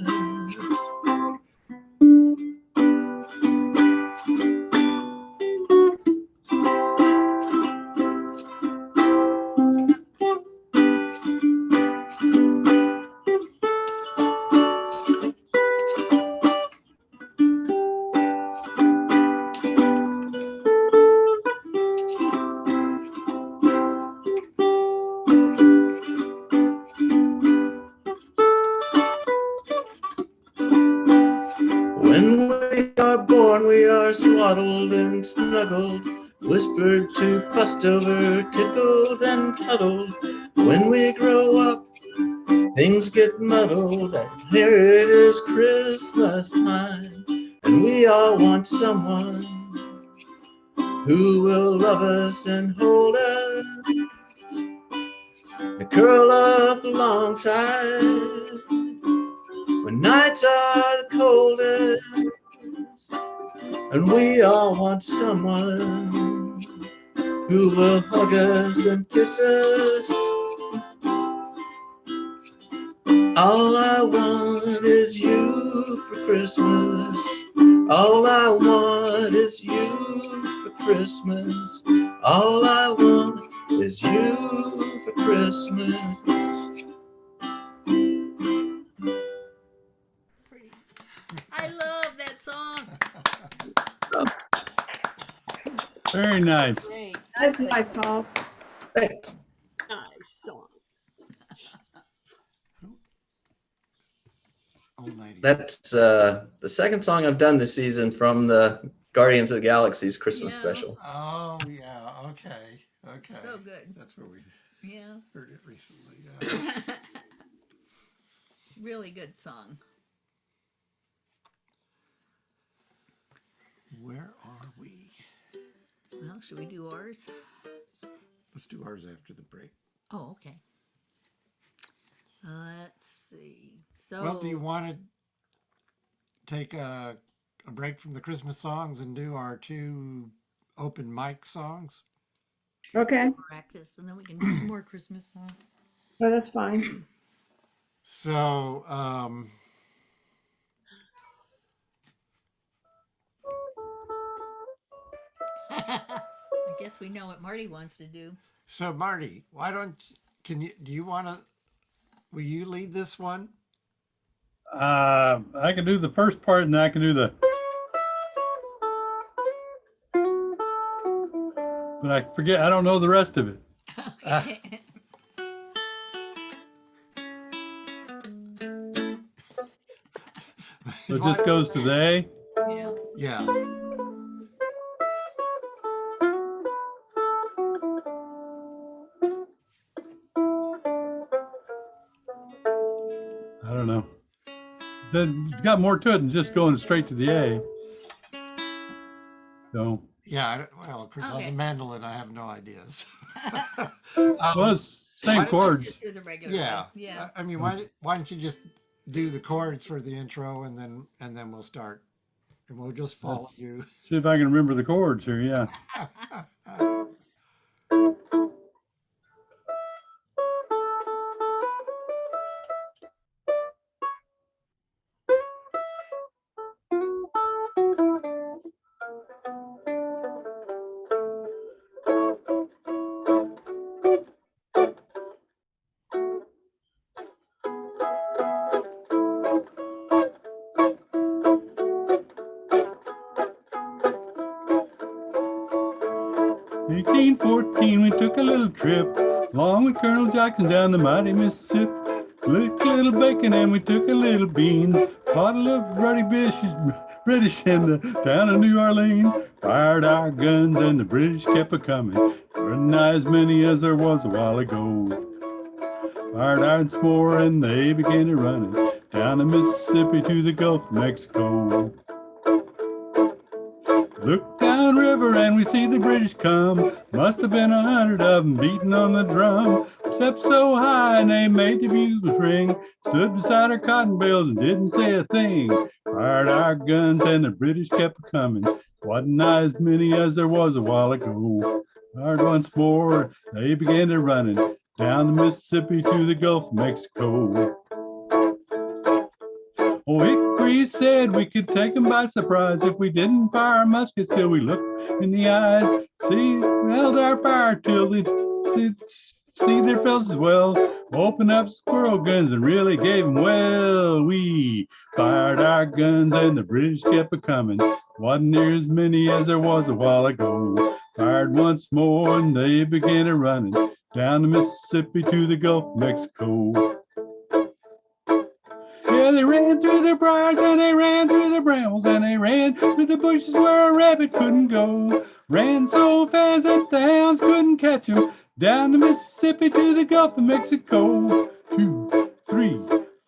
When we are born, we are swaddled and snuggled, whispered to, fussed over, tickled and cuddled. When we grow up, things get muddled, and here it is Christmas time, and we all want someone who will love us and hold us, and curl up alongside when nights are the coldest. And we all want someone who will hug us and kiss us. All I want is you for Christmas. All I want is you for Christmas. All I want is you for Christmas. Pretty. I love that song. Very nice. Great. That's nice, Paul. Thanks. Nice song. Old 90s. That's the second song I've done this season from the Guardians of the Galaxy's Christmas Yeah. special. Oh, yeah. Okay. Okay. So good. That's where we Yeah. heard it recently. Yeah. Really good song. Where are we? Well, should we do ours? Let's do ours after the break. Oh, okay. Let's see. So, Well, do you want to take a break from the Christmas songs and do our 2 open mic songs? Okay, practice, and then we can do some more Christmas songs. well, that's fine. So, I guess we know what Marty wants to do. so Marty, do you want to, will you lead this one? I can do the first part and I can do the, but I forget, I don't know the rest of it. Okay. So it just goes to the A. Yeah. Yeah. I don't know. It's got more to it than just going straight to the A. So, Yeah. Well, of course, on Okay. the mandolin, I have no ideas. well, it's why same don't you chords. Just do the regular Yeah. one. Yeah. I mean, why don't you just do the chords for the intro and then we'll start and we'll just follow you. See if I can remember the chords here. Yeah. In 1814, we took a little trip along with Colonel Jackson down the mighty Mississippi. licked a little bacon and we took a little bean, bought a little ruddy British in the town of New Orleans, fired our guns and the British kept a-coming, wasn't as many as there was a while ago. Fired once more and they began to run it down the Mississippi to the Gulf of Mexico. Look down river and we see the British come. Must have been 100 of them beating on the drum. Stepped so high and they made the bugles ring. Stood beside our cotton bales and didn't say a thing. Fired our guns and the British kept coming. Wasn't as many as there was a while ago. Fired once more, they began to running down the Mississippi to the Gulf of Mexico. Oh, Hickory said we could take them by surprise if we didn't fire our muskets till we looked in the eyes. See, we held our fire till they see their faces well. Opened up squirrel guns and really gave them well. We fired our guns and the British kept a-coming. Wasn't near as many as there was a while ago. Fired once more and they began a running down the Mississippi to the Gulf of Mexico. Yeah, they ran through the briars and they ran through the brambles and they ran through the bushes where a rabbit couldn't go. Ran so fast that the hounds couldn't catch him. Down the Mississippi to the Gulf of Mexico. 2, 3,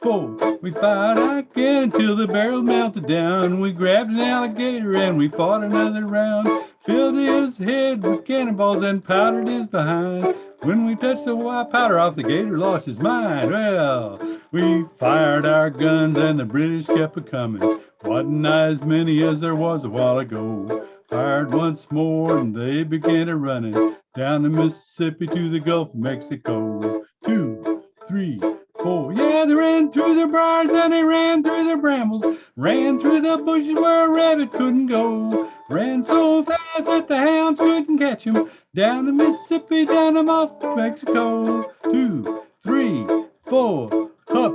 4. We fired again till the barrel melted down. We grabbed an alligator and we fought another round. Filled his head with cannonballs and powdered his behind. When we touched the white powder off, the gator lost his mind. Well, we fired our guns and the British kept a-coming. Wasn't as many as there was a while ago. Fired once more and they began a running down the Mississippi to the Gulf of Mexico. 2, 3, 4. Yeah, they ran through the briars and they ran through the brambles. Ran through the bushes where a rabbit couldn't go. Ran so fast that the hounds couldn't catch him. Down the Mississippi, down the Gulf of Mexico. 2, 3, 4. Up.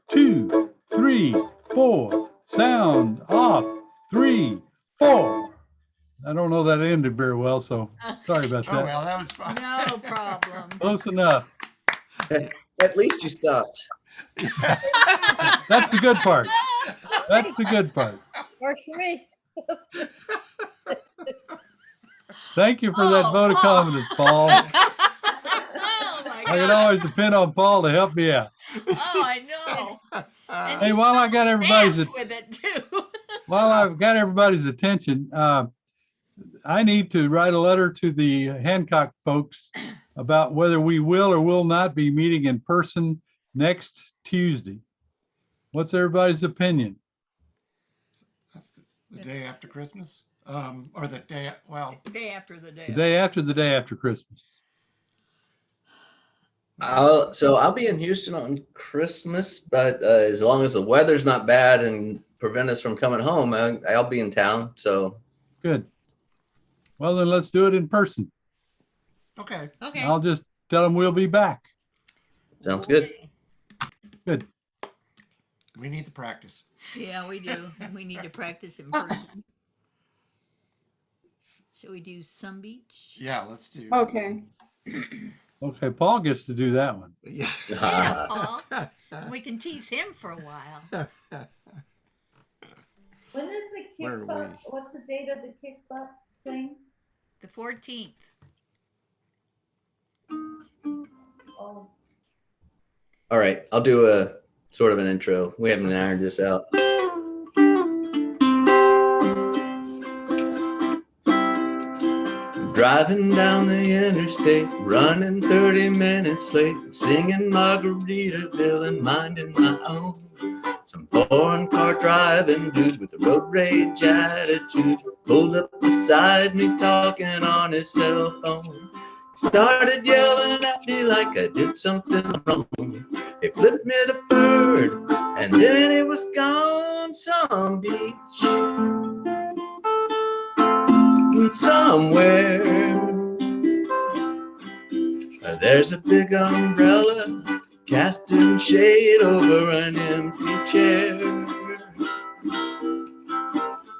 2, 3, 4. Sound off. 3, 4. I don't know that ended very well, so sorry about that. Oh, well, that was fun. No problem. Close enough. At least you stopped. That's the good part. That's the good part. Works for me. Thank you for that Oh, vote of Paul. confidence, Paul. Oh my I can God. always depend on Paul to help me out. Oh, I know. And Hey, he's while I so got everybody's fast with it too. while I've got everybody's attention, I need to write a letter to the Hancock folks about whether we will or will not be meeting in person next Tuesday. What's everybody's opinion? That's the day after Christmas, or the day, well, Day after the day. The day after Christmas. I'll be in Houston on Christmas, but as long as the weather's not bad and prevent us from coming home, I'll be in town. So Good. Well, then let's do it in person. okay. Okay. I'll just tell them we'll be back. sounds good. Good. We need the practice. Yeah, we do. We need to practice in person. Shall we do Sun Beach? Yeah, let's do. Okay. Okay, Paul gets to do that one. Yeah. Yeah, Paul. We can tease him for a while. When is the Where are kick butt? we? What's the date of the kick butt thing? The 14th. Oh, All right, I'll do a sort of an intro. We haven't ironed this out. Driving down the interstate, running 30 minutes late, singing Margaritaville and minding my own. Some foreign car driving dude with a road rage attitude pulled up beside me talking on his cell phone. Started yelling at me like I did something wrong. He flipped me the bird and then it was gone. Some beach somewhere there's a big umbrella casting shade over an empty chair.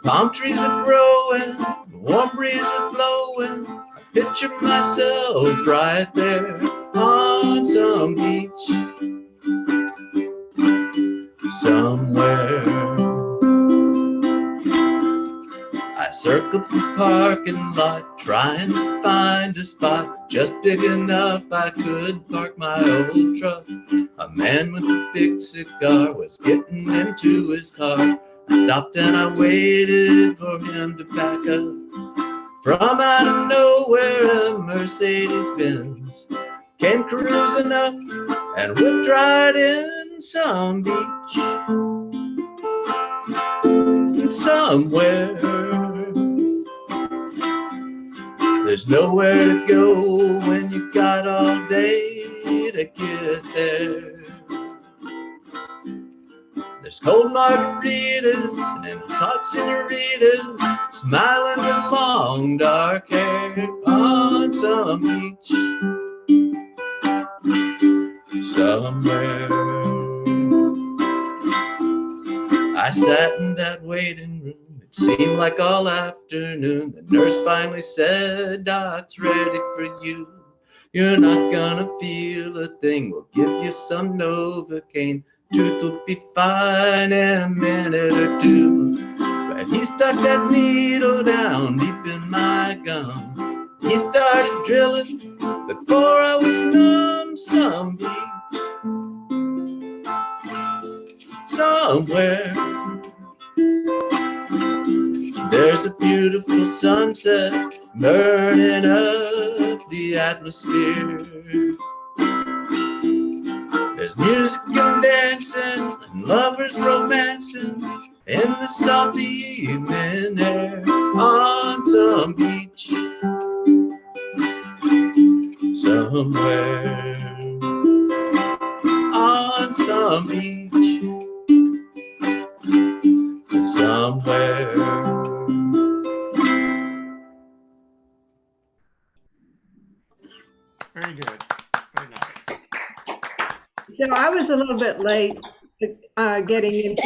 Palm trees are growing, warm breeze is blowing. I picture myself right there on some beach. somewhere. I circled the parking lot trying to find a spot just big enough I could park my old truck. A man with a big cigar was getting into his car. I stopped and I waited for him to back up. From out of nowhere, a Mercedes-Benz came cruising up and whipped right in some beach. Somewhere, there's nowhere to go when you got all day to get there. There's cold margaritas and hot senoritas smiling with long dark hair on some beach somewhere. I sat in that waiting room. It seemed like all afternoon. The nurse finally said, "Doc's ready for you. You're not gonna feel a thing. We'll give you some Novocaine. Tooth will be fine in a minute or two." But he stuck that needle down deep in my gum. He started drilling before I was numb. Some beach somewhere, there's a beautiful sunset burning up the atmosphere. There's music and dancing and lovers romancing in the salty evening air on some beach somewhere, on some beach somewhere. Very good. Very nice. So I was a little bit late getting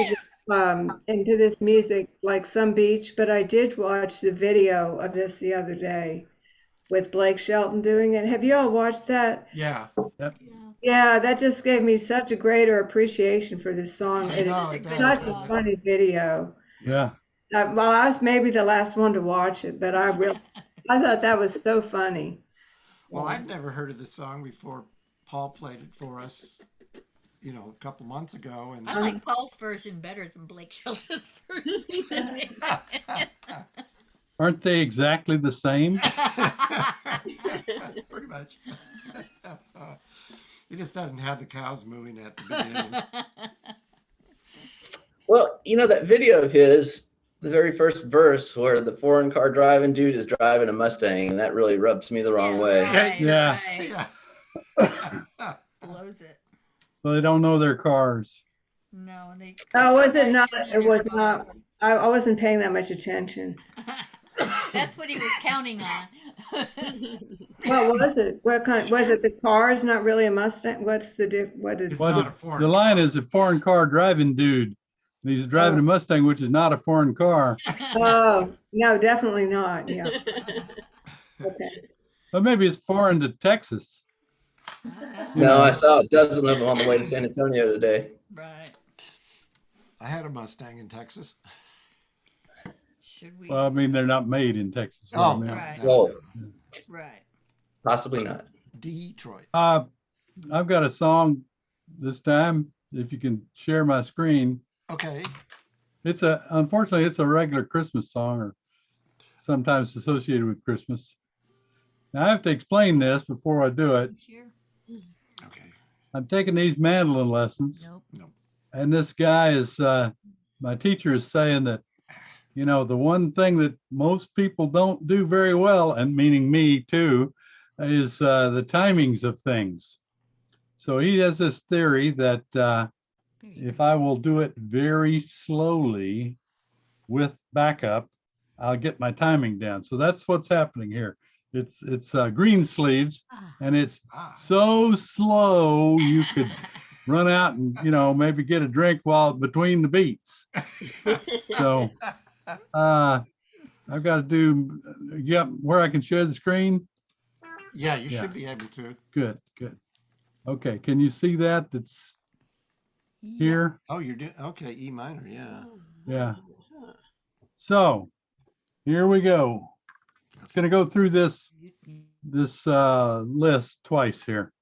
into this music, like Some Beach, but I did watch the video of this the other day with Blake Shelton doing it. Have you all watched that? Yeah. Yeah, that just gave me such a greater appreciation for this song. I It's know, it does. such a funny video. Yeah. Well, I was maybe the last one to watch it, but I thought that was so funny. Well, I've never heard of this song before. Paul played it for us, a couple months ago, and I like Paul's version better than Blake Shelton's version. Aren't they exactly the same? pretty much. It just doesn't have the cows mooing at the beginning. Well, that video of his, the very first verse where the foreign car driving dude is driving a Mustang, and that really rubs me the wrong way. Right, Yeah. right. Yeah. Blows it. So they don't know their cars. No, they. Oh, was it not? It was not. I wasn't paying that much attention. That's what he was counting on. What was it? What kind? Was it the cars? Not really a Mustang. What's the what is? It's Well, not a foreign the line is a foreign car driving dude. And he's driving a Mustang, which is not a foreign car. Oh no, definitely not. Yeah. Okay. But maybe it's foreign to Texas. No, I saw a dozen of them on the way to San Antonio today. Right. I had a Mustang in Texas. Should we? Well, I mean, they're not made in Texas. Oh, I mean. Right. Well, Right. possibly not. Detroit. I've got a song this time. If you can share my screen, Okay. Unfortunately, it's a regular Christmas song, or sometimes associated with Christmas. Now I have to explain this before I do it. Sure. Okay. I'm taking these mandolin lessons, Nope. and this guy is, my teacher is saying that, the one thing that most people don't do very well, and meaning me too, is the timings of things. So he has this theory that if I will do it very slowly with backup, I'll get my timing down. So that's what's happening here. It's Greensleeves, and it's so slow you could run out and maybe get a drink while between the beats. So I've got to do where I can share the screen. Yeah, you Yeah. should be able to. Good. Okay, can you see that? here. Oh, you're doing okay. E minor, yeah. Yeah. So here we go. It's going to go through this list twice here.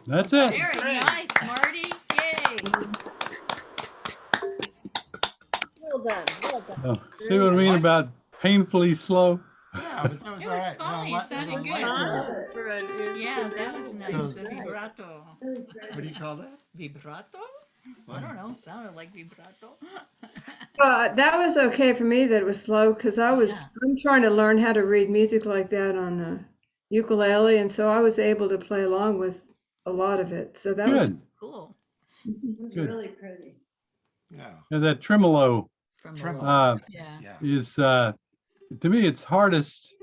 That's it. Very nice, Marty. Yay. Well done. Well done. Oh, see what I mean about painfully slow? Yeah, but that was It all was right. fine. It sounded good. Yeah, that was nice. The vibrato. What do you call that? Vibrato? I don't know. Sounded like vibrato. That was okay for me that it was slow because I'm trying to learn how to read music like that on the ukulele, and so I was able to play along with a lot of it. So that was Good. Cool. It was Good. really pretty. Yeah. And that tremolo Tremolo. Yeah. is to me it's hardest.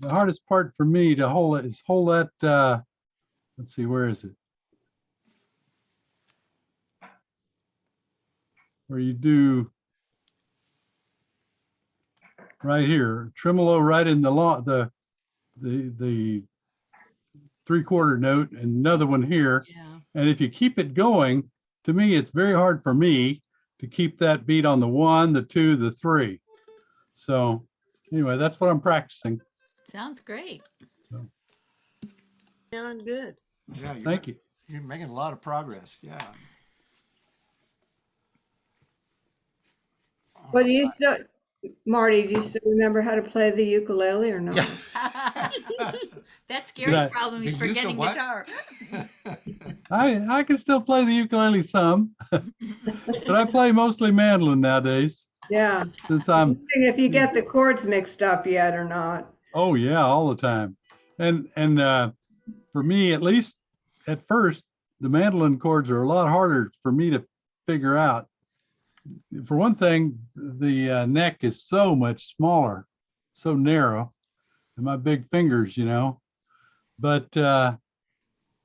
The hardest part for me to hold it is hold that. Let's see, where is it? Where you do right here, tremolo right in the 3/4 note, and another one here. Yeah. And if you keep it going, to me, it's very hard for me to keep that beat on the 1, the 2, the 3. So anyway, that's what I'm practicing. Sounds great. So, Sound good. Yeah. thank you. You're making a lot of progress. Yeah. But do you still, Marty, do you still remember how to play the ukulele or not? That's Did I- Gary's problem. He's The uke forgetting what? guitar. I can still play the ukulele some, but I play mostly mandolin nowadays Yeah. since I'm I'm, wondering if you get the chords mixed up yet or not. oh yeah, all the time. And for me, at least at first, the mandolin chords are a lot harder for me to figure out. For one thing, the neck is so much smaller, so narrow, and my big fingers, But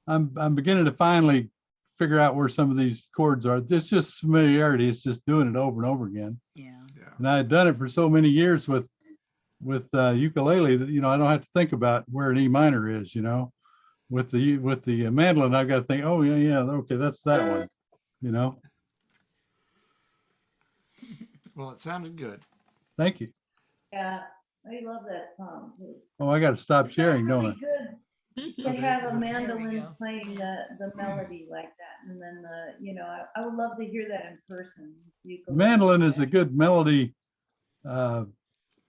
I'm beginning to finally figure out where some of these chords are. It's just familiarity. It's just doing it over and over again. Yeah. And I had done it for so many years with ukulele that I don't have to think about where an E minor is. With the mandolin, I've got to think, oh yeah, okay, that's that one. Well, it sounded good. Thank you. Yeah, I love that song. Oh, I got to stop It's sharing, don't I? really good to Okay. have a There we mandolin go. playing the melody like that, and then I would love to hear that in person. Mandolin is a good melody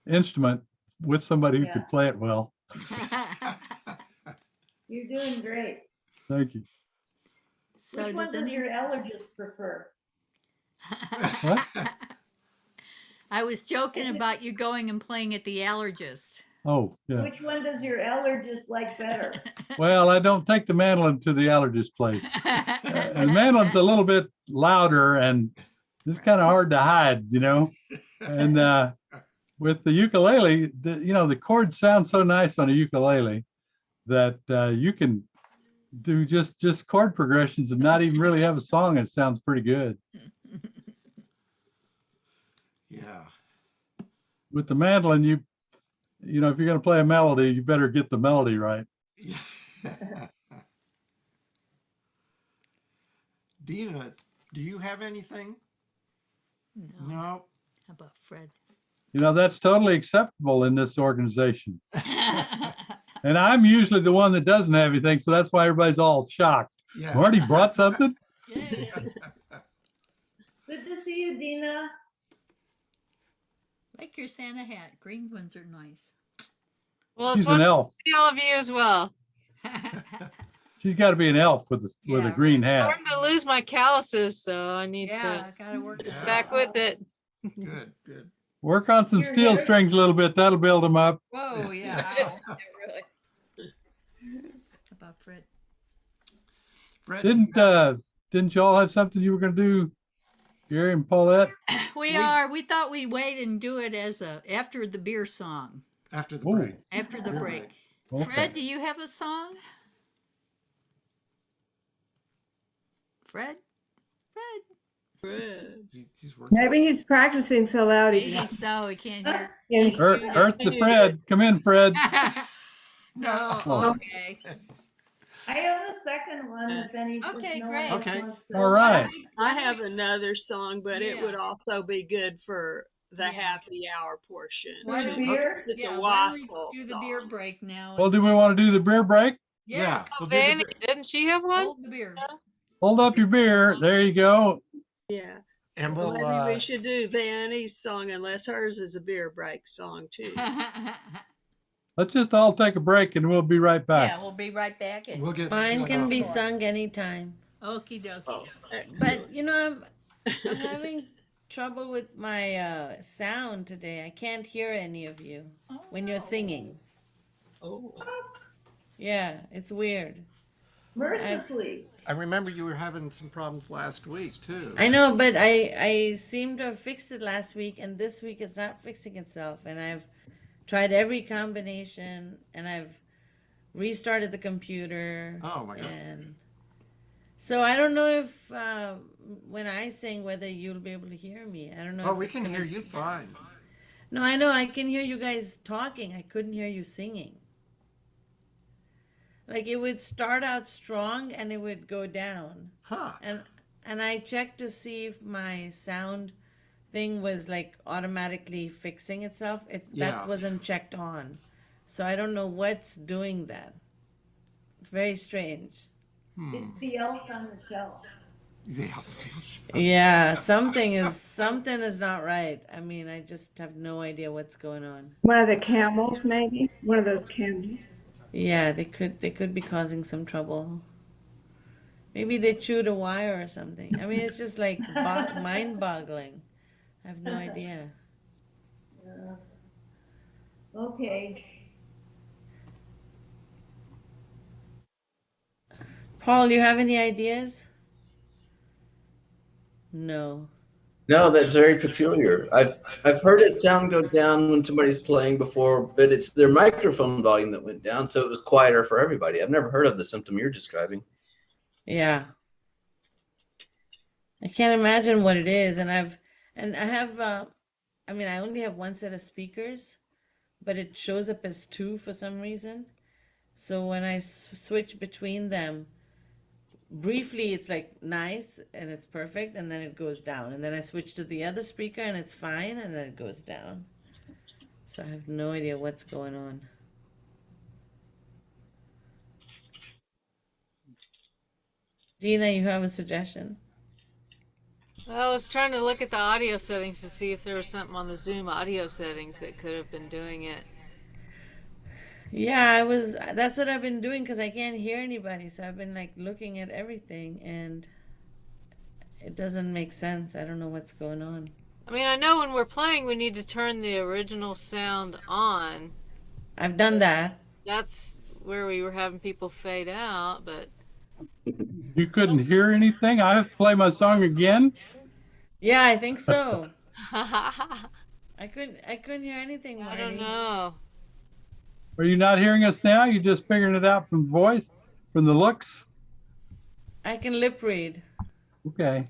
instrument with somebody who Yeah. could play it well. You're doing great. Thank you. So Which one does does any? your allergist prefer? What? I was joking about you going and playing at the allergist. Oh, yeah. Which one does your allergist like better? Well, I don't take the mandolin to the allergist place. And the mandolin's a little bit louder and it's kind of hard to hide, you know. And with the ukulele, the chords sound so nice on a ukulele that you can do just chord progressions and not even really have a song. It sounds pretty good. Yeah. With the mandolin, if you're going to play a melody, you better get the melody right. Yeah. Dina, do you have anything? No. No. How about Fred? That's totally acceptable in this organization. And I'm usually the one that doesn't have anything, so that's why everybody's all shocked. Yeah. Marty brought something? Yay. Good to see you, Dina. Like your Santa hat. Green ones are nice. Well, it's She's an elf. see all of you as well. She's got to be an elf with a Yeah, green right. I'm hat. starting to lose my calluses, so I need Yeah, gotta work Yeah. to back with it. Good, good. Work on some Your steel hair- strings a little bit. That'll build them up. Whoa, yeah. Yeah, Ow. really. How about Fred? Fred, Didn't y'all have something you were going to do, Gary and Paulette? We thought we'd wait and do it as after the beer song. after the Ooh. break. After the Beer break. Okay. Fred, do you have a song? Fred? He's working. Maybe he's practicing so loud he Maybe so. We can't hear. can. Earth to Fred. Come in, Fred. No. Oh. Okay. I have a second one if any. if Okay, no one great. else Okay. wants to- All right. I have another song, but it Yeah. would also be good for the Yeah. happy hour portion. Why For don't we, beer? It's yeah, a why don't we waffle do the beer song. break now? Well, do we want to do the beer break? Yeah. Yes. We'll do the Vany, break. didn't she have one? Hold the beer. Hold up your beer. There you go. Yeah. And Well, we'll maybe we should do Vany's song unless hers is a beer break song too. Let's just all take a break and we'll be right back. Yeah, we'll be right back. we'll get Mine can be Sure. sung anytime. Okie dokie. But I'm having trouble with my sound today. I can't hear any of you when you're singing. Oh. Yeah, it's weird. Mercifully. I remember you were having some problems last week too. I know, but I seem to have fixed it last week, and this week it's not fixing itself. And I've tried every combination, and I've restarted the computer. Oh my God. And so I don't know if when I sing, whether you'll be able to hear me. I don't know. Oh, if we it's can gonna- hear you fine. No, I know. I can hear you guys talking. I couldn't hear you singing. Like it would start out strong and it would go down. Huh. And I checked to see if my sound thing was like automatically fixing itself. Yeah. That wasn't checked on. So I don't know what's doing that. It's very strange. It's the elf on the shelf. Yeah. Yeah, something is not right. I mean, I just have no idea what's going on. One of the camels, maybe? One of those camels. Yeah, they could be causing some trouble. Maybe they chewed a wire or something. I mean, it's just like mind-boggling. I have no idea. Okay. Paul, you have any ideas? No. No, that's very peculiar. I've heard it sound go down when somebody's playing before, but it's their microphone volume that went down, so it was quieter for everybody. I've never heard of the symptom you're describing. Yeah. I can't imagine what it is, and I have I mean, I only have one set of speakers, but it shows up as two for some reason. So when I switch between them, briefly it's like nice and it's perfect, and then it goes down, and then I switch to the other speaker and it's fine, and then it goes down. So I have no idea what's going on. Dina, you have a suggestion? I was trying to look at the audio settings to see if there was something on the Zoom audio settings that could have been doing it. Yeah, that's what I've been doing because I can't hear anybody. So I've been like looking at everything and it doesn't make sense. I don't know what's going on. I mean, I know when we're playing, we need to turn the original sound on. I've done that. That's where we were having people fade out, but You couldn't hear anything? I have to play my song again? Yeah, I think so. I I couldn't hear anything, Marty. don't know. Are you not hearing us now? You just figuring it out from voice, from the looks? I can lip read. Okay.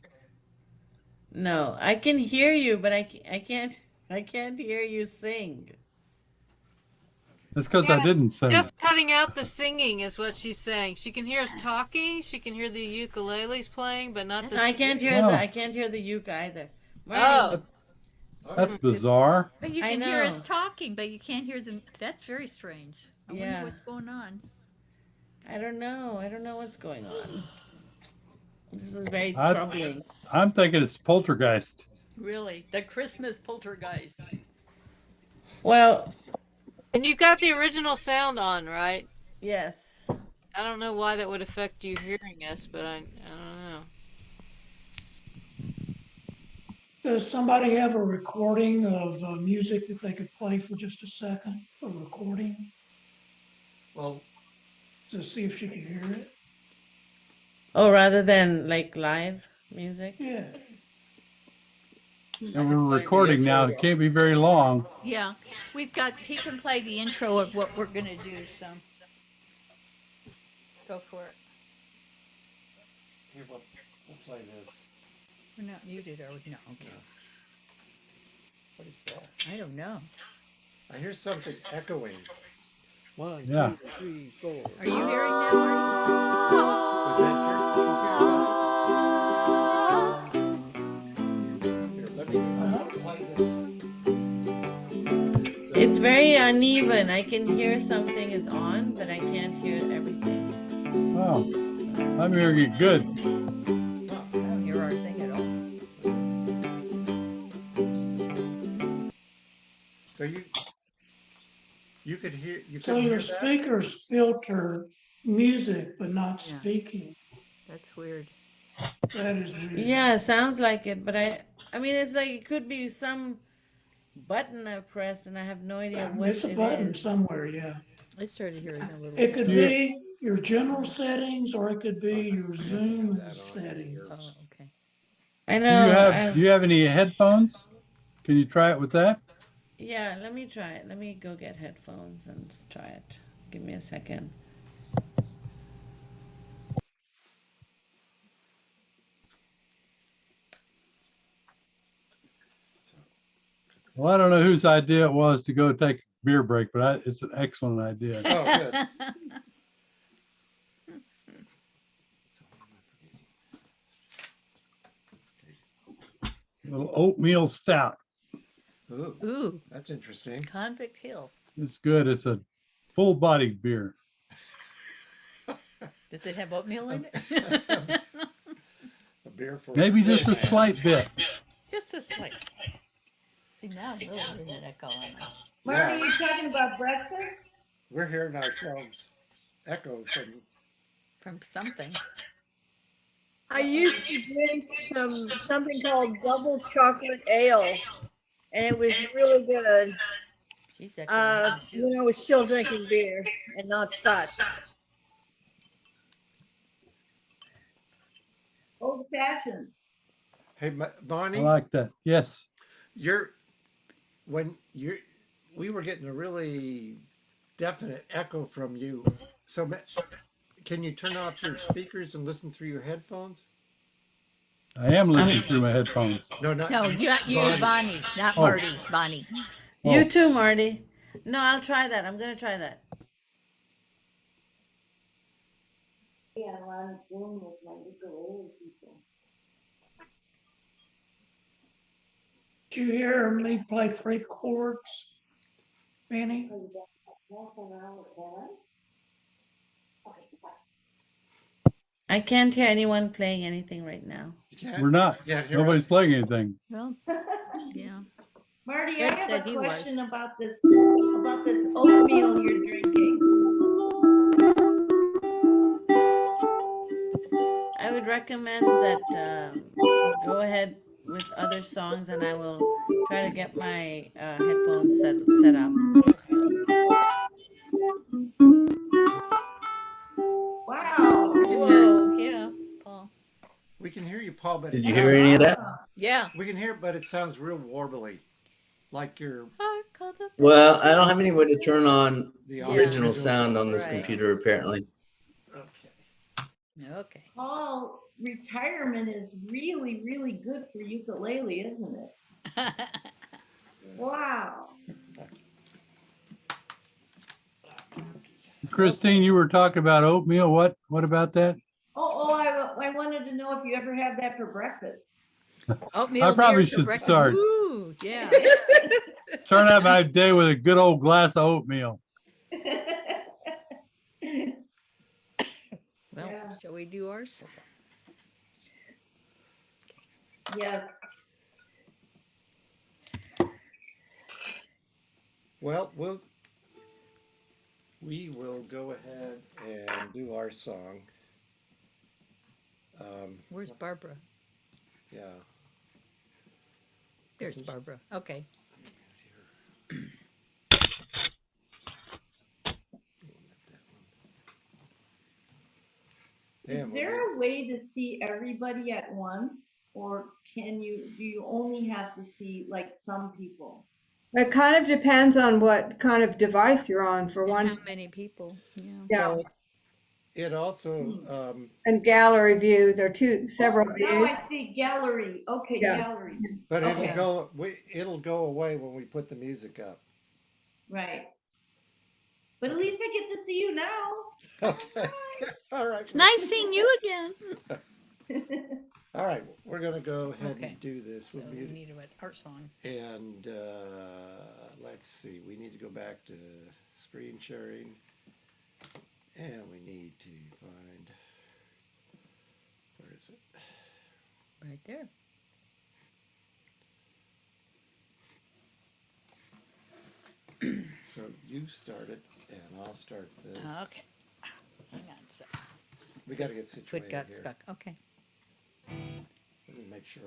No, I can hear you, but I can't hear you sing. That's because I didn't sing. Just cutting out the singing is what she's saying. She can hear us talking. She can hear the ukuleles playing, but not the. I can't hear Oh. I can't hear the uke either. Marty, That's bizarre. But you I can hear us know. talking, but you can't hear them. That's very strange. I Yeah. wonder what's going on. I don't know. I don't know what's going on. This is very I- troubling. I'm thinking it's poltergeist. Really, the Christmas poltergeist. Well, And you got the original sound on, right? yes. I don't know why that would affect you hearing us, but I don't know. Does somebody have a recording of music that they could play for just a second? A recording Well, to see if she can hear it? Oh, rather than like live music? Yeah. And we're recording now. It can't be very long. Yeah, he can play the intro of what we're gonna do, so. Go for it. here, we'll play this. We're not muted, are we? No, okay. What is that? I don't know. I hear something echoing. 1, Yeah. 2, 3, 4. Are you hearing that, Marty? Was that your computer? Here, let me play this. It's very uneven. I can hear something is on, but I can't hear everything. Oh, I'm hearing it good. I don't hear our thing at all. So you could hear. So couldn't your hear that? speakers filter music but not Yeah. speaking. That's weird. That is weird. Yeah, it sounds like it, but I mean, it's like it could be some button I pressed and I have no idea what It's a it button is. somewhere, yeah. I started hearing a little. It could Yeah. be your general settings or it could be your Zoom that on settings. Oh, okay. I Do know. you have any headphones? Can you try it with that? Yeah, let me try it. Let me go get headphones and try it. Give me a second. Well, I don't know whose idea it was to go take a beer break, but it's an excellent idea. Oh, good. A little oatmeal stout. Ooh, Ooh, that's interesting. Convict Hill. It's good. It's a full-bodied beer. Does it have oatmeal in it? A beer for Maybe just a slight bit. Just a slight. See, now I'm really hearing that echo on us. Marty, you talking about breakfast? We're hearing ourselves echo From something. I used to drink something called double chocolate ale, and it was really good. She's echoing. When I was still drinking beer and not scotch. Old fashioned. Hey, I Bonnie, like that. Yes. we were getting a really definite echo from you. So can you turn off your speakers and listen through your headphones? I am listening through my headphones. No, not No, you, Vany, not Oh. Marty. Vany. You Oh. too, Marty. No, I'll try that. I'm gonna try that. Yeah, I'm on Zoom with my ukulele people. Did you hear me play 3 chords? Vany? I can't hear anyone playing anything right now. You can't? We're not. Yeah, hear Nobody's us? playing anything. Well, yeah. Marty, I Red have said a he was. question about this oatmeal you're drinking. I would recommend that you go ahead with other songs, and I will try to get my headphones set up. Wow. Whoa, yeah, Paul. We can hear you, Paul, but Did it you hear sounds, any of that? Yeah. we can hear it, but it sounds real warbly. Like you're Well, I don't have any way to turn on the original sound on this Right. computer, apparently. Okay. Okay. Paul, retirement is really, really good for ukulele, isn't it? Wow. Christine, you were talking about oatmeal. What about that? I wanted to know if you ever have that for breakfast. Oatmeal I probably beer for should breakfast. start. Ooh, yeah. Start out my day with a good old glass of oatmeal. Well, shall we do ours? Yes. Well, we will go ahead and do our song. Where's Barbara? Yeah. There's Barbara. Okay. Is there a way to see everybody at once, or do you only have to see like some people? It kind of depends on what kind of device you're on for one. How many people? Yeah. Yeah. Well, it also, And gallery view, there are several Now views. I see gallery. Okay, Yeah. gallery. but Okay. it'll go away when we put the music up. Right. But at least I get to see you now. Okay. All right. It's nice seeing you again. All right, we're gonna go ahead Okay. and do this. So we need our song. And let's see, we need to go back to screen sharing. And we need to find, where is it? Right there. So you start it and I'll start this. Okay. Hang on a sec. We gotta get situated Foot got here. stuck. Okay. Let me make sure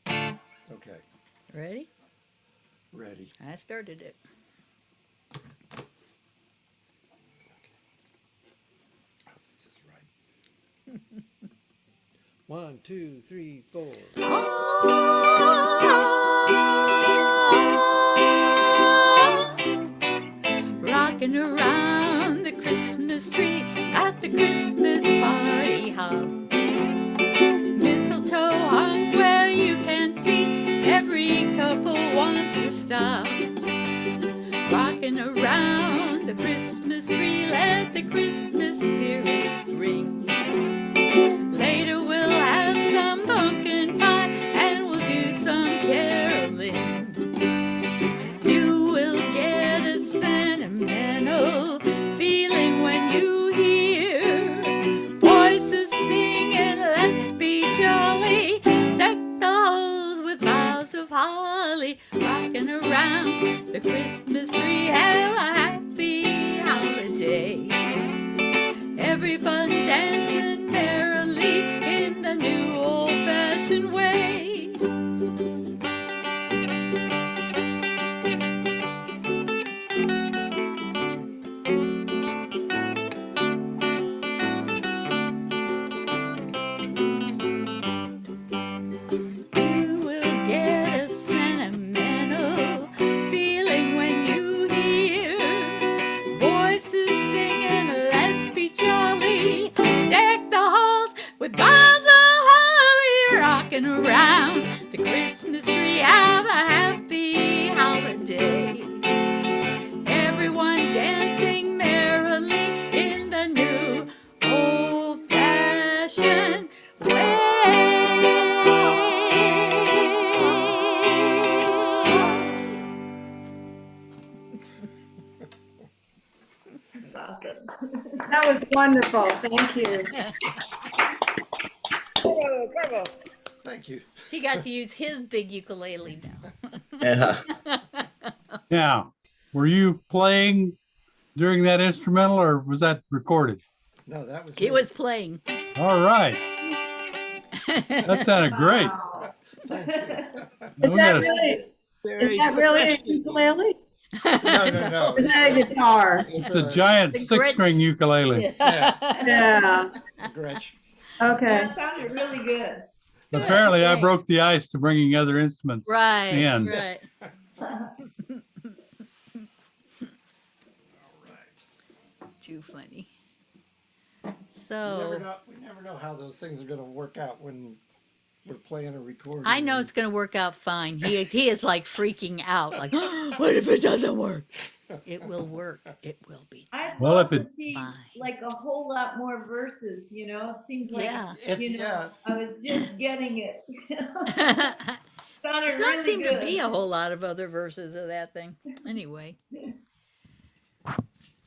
I'm, okay, Ready? ready. I started it. Hope this is right. 1, 2, 3, 4. Rocking around the Christmas tree at the Christmas party hop. Mistletoe hung where you can see, every couple wants to stop. Rocking around the Christmas tree, let the Christmas spirit ring. Later we'll have some pumpkin pie and we'll do some caroling. You will get a sentimental feeling when you hear voices singing, let's be jolly. Deck the halls with boughs of holly. Rocking around the Christmas tree, have a happy holiday. Everybody dancing merrily in the new old-fashioned way. You will get a sentimental feeling when you hear voices singing, awesome. That was wonderful. Thank you. Bravo, bravo. Thank you. He got to use his big ukulele now. Yeah. Now, were you playing during that instrumental or was that recorded? No, that was He me. was playing. All right. That sounded great. Wow. Thank you. Is We that gotta- really a ukulele? No. Or is that a guitar? It's a giant The Gretsch. six-string ukulele. Yeah. Gretsch. Okay. That sounded really good. Apparently, I thanks. broke the ice to bringing other instruments Right, in. right. Too funny. So We never know how those things are going to work out when we're playing a recording. I know it's going to work out fine. He is like freaking out, like, what if it doesn't work? It will work. It will be. I'd Well, love if to it- see Fine. like a whole lot more verses, you know? It seems like, Yeah. you know, I was just getting it. There Sounded don't really seem good. to be a whole lot of other verses of that thing. Anyway.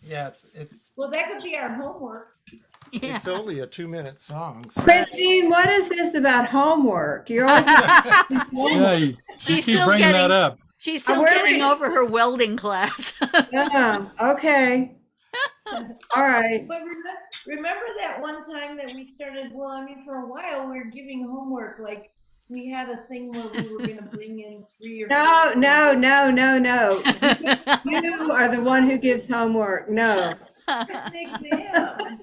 Yeah, it's Well, that could be our homework. Yeah. it's only a 2-minute song. So. Francine, what is this about homework? You're always Yeah, you She's keep still bringing getting that up. she's still where getting we- over her welding class. Yeah, okay. All right. But remember that one time that we started, well, I mean, for a while, we were giving homework, like, we had a thing where we were gonna bring in 3 or 4. No. You are the one who gives homework. No. It's an exam.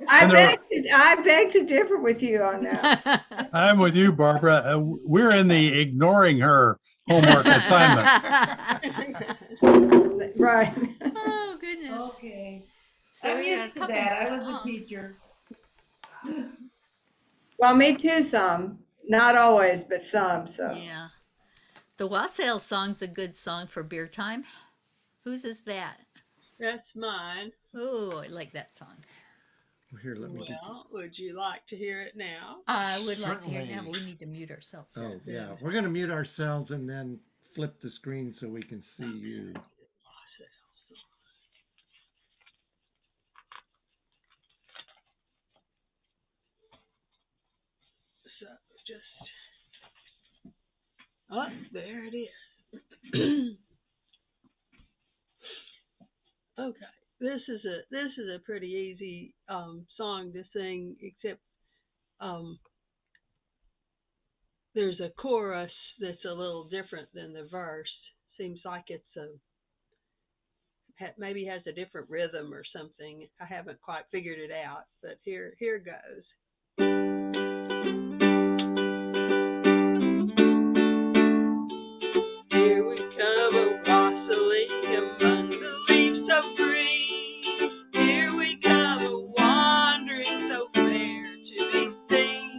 I beg to differ with you on that. I'm with you, Barbara. We're in the ignoring her homework assignment. Right. Oh goodness. Okay. So I'm we got a used to couple that. more I was a songs. teacher. Well, me too, some. Not always, but some, so. Yeah. The Wassail song's a good song for beer time. Whose is that? That's mine. Oh, I like that song. Well, here, let me get you. Well, would you like to hear it now? I would like to hear it now, Certainly. but we need to mute ourselves. Oh, yeah. We're going to mute ourselves and then flip the screen so we can see you. So just, oh, there it is. Okay, this is a pretty easy song to sing, except there's a chorus that's a little different than the verse. Seems like it's maybe has a different rhythm or something. I haven't quite figured it out, but here goes. Here we come a-wassailing among the leaves so green. Here we come a-wandering so fair to be seen.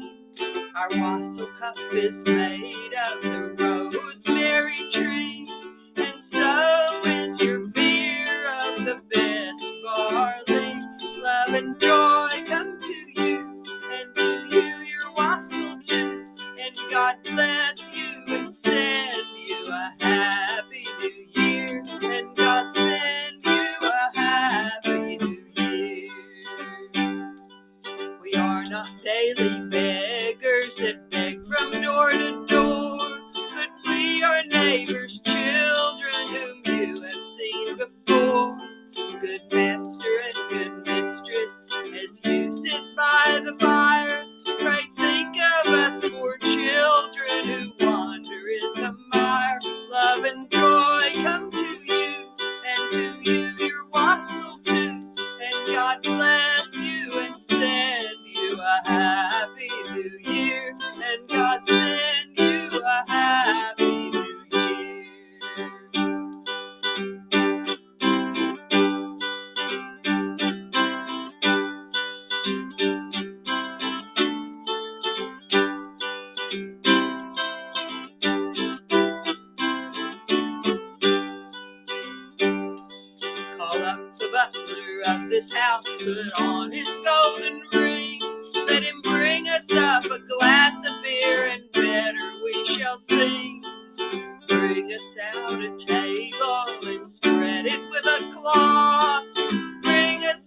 Our wassail cup is made of the rosemary tree, and so is your beer of the best barley. Love and joy come to you, and to you your wassail too. And God bless you and send you a happy new year. And God send you a happy new year. We are not daily beggars that beg from door to door, but we are neighbors' children whom you have seen before. Good master and good mistress, as you sit by the fire, pray think of us poor children who wander in the mire. Love and joy come to you, and to you your wassail too. And God bless you and send you a happy new year. And God send you a happy new year. Call up the butler of this house, put on his golden ring. Let him bring us up a glass of beer, and better we shall sing. Bring us out a table and spread it with a cloth. Bring us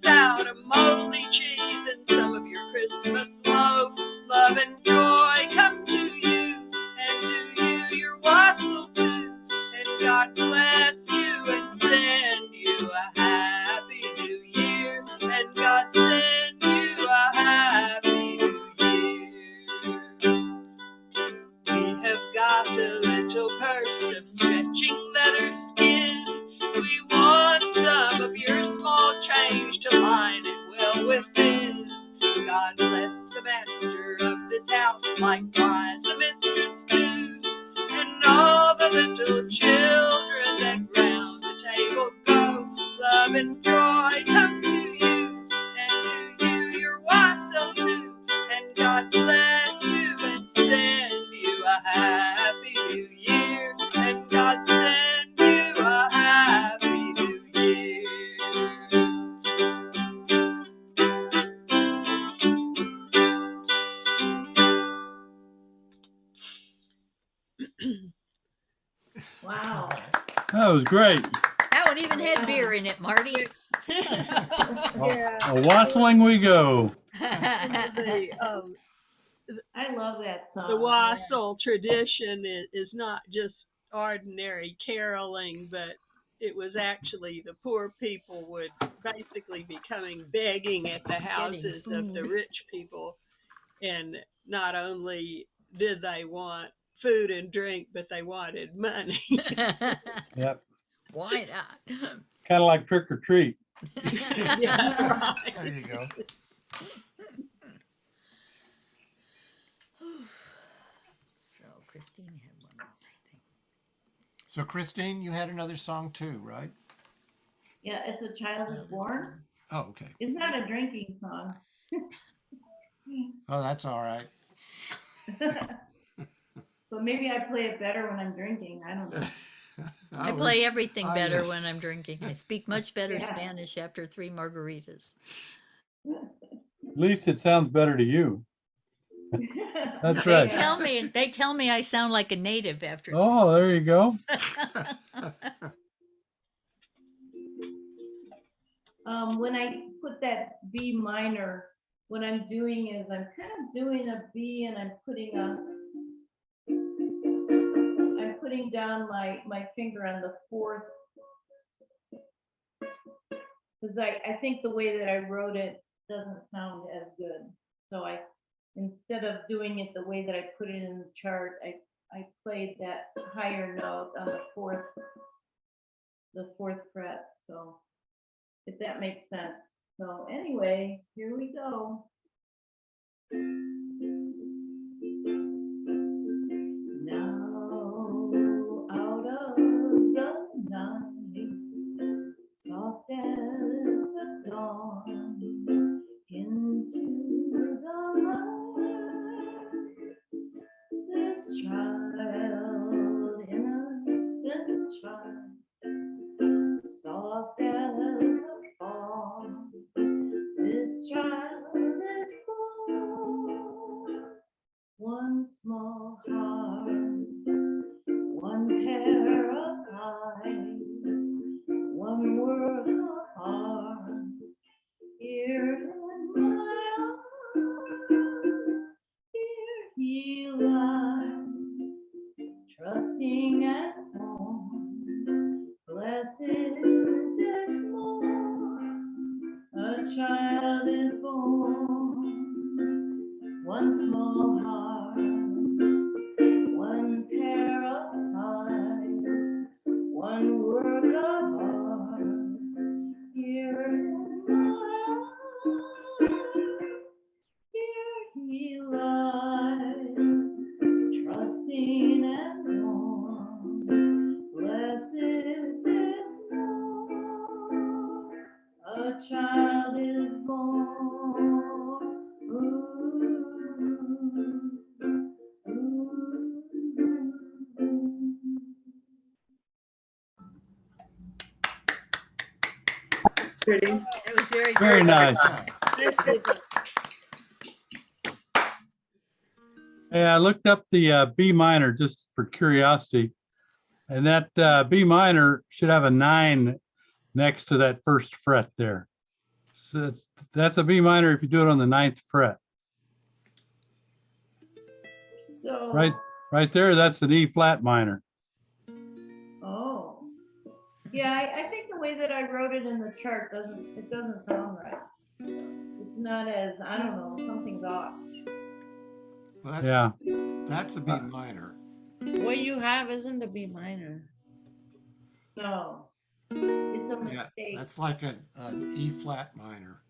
likewise the mistress too. And all the little children that round the table go, love and joy come to you, and to you your wassail too. And God bless you and send you a happy new year. And God send you a happy new year. Wow. That was great. That one even had beer in it, Marty. Yeah. A wassailing we go. The, I love that song. the wassail tradition is not just ordinary caroling, but it was actually the poor people would basically be coming begging at the houses of the rich people. And not only did they want food and drink, but they wanted money. Yep. Why not? Kind of like trick or treat. Yeah, right. There you go. So Christine had one more, I think. So Christine, you had another song too, right? Yeah, It's a Child is Born. Oh, okay. It's not a drinking song. Oh, that's all right. So maybe I play it better when I'm drinking. I don't know. I play everything better yes. when I'm drinking. I speak much better Yeah. Spanish after 3 margaritas. At least it sounds better to you. That's They right. tell me I sound like a native after. Oh, there you go. When I put that B minor, what I'm doing is I'm kind of doing a B and I'm putting down my finger on the fourth, because I think the way that I wrote it doesn't sound as good. So instead of doing it the way that I put it in the chart, I played that higher note on the fourth fret. So if that makes sense. So anyway, here we go. Now out of the night, soft as the dawn, into the light, this child, innocent child, soft as a fawn, this child is born. One small heart, one pair of eyes, one world of heart, here in my arms, here he lies, trusting and born, blessed is this morn, a child is born. One small heart, one pair of eyes, one word of heart, here in my arms, here he lies, trusting and born, blessed is this morn, a child is born. Pretty. It was very Very good. nice. Nicely done. Hey, I looked up the B minor just for curiosity, and that B minor should have a 9 next to that first fret there. So that's a B minor if you do it on the 9th fret. So, Right there, that's an E flat minor. oh, yeah, I think the way that I wrote it in the chart doesn't sound right. It's not as, I don't know, something's off. Well, Yeah. that's a B minor. What you have isn't a B minor. No, it's a Yeah, mistake. that's like an E flat minor.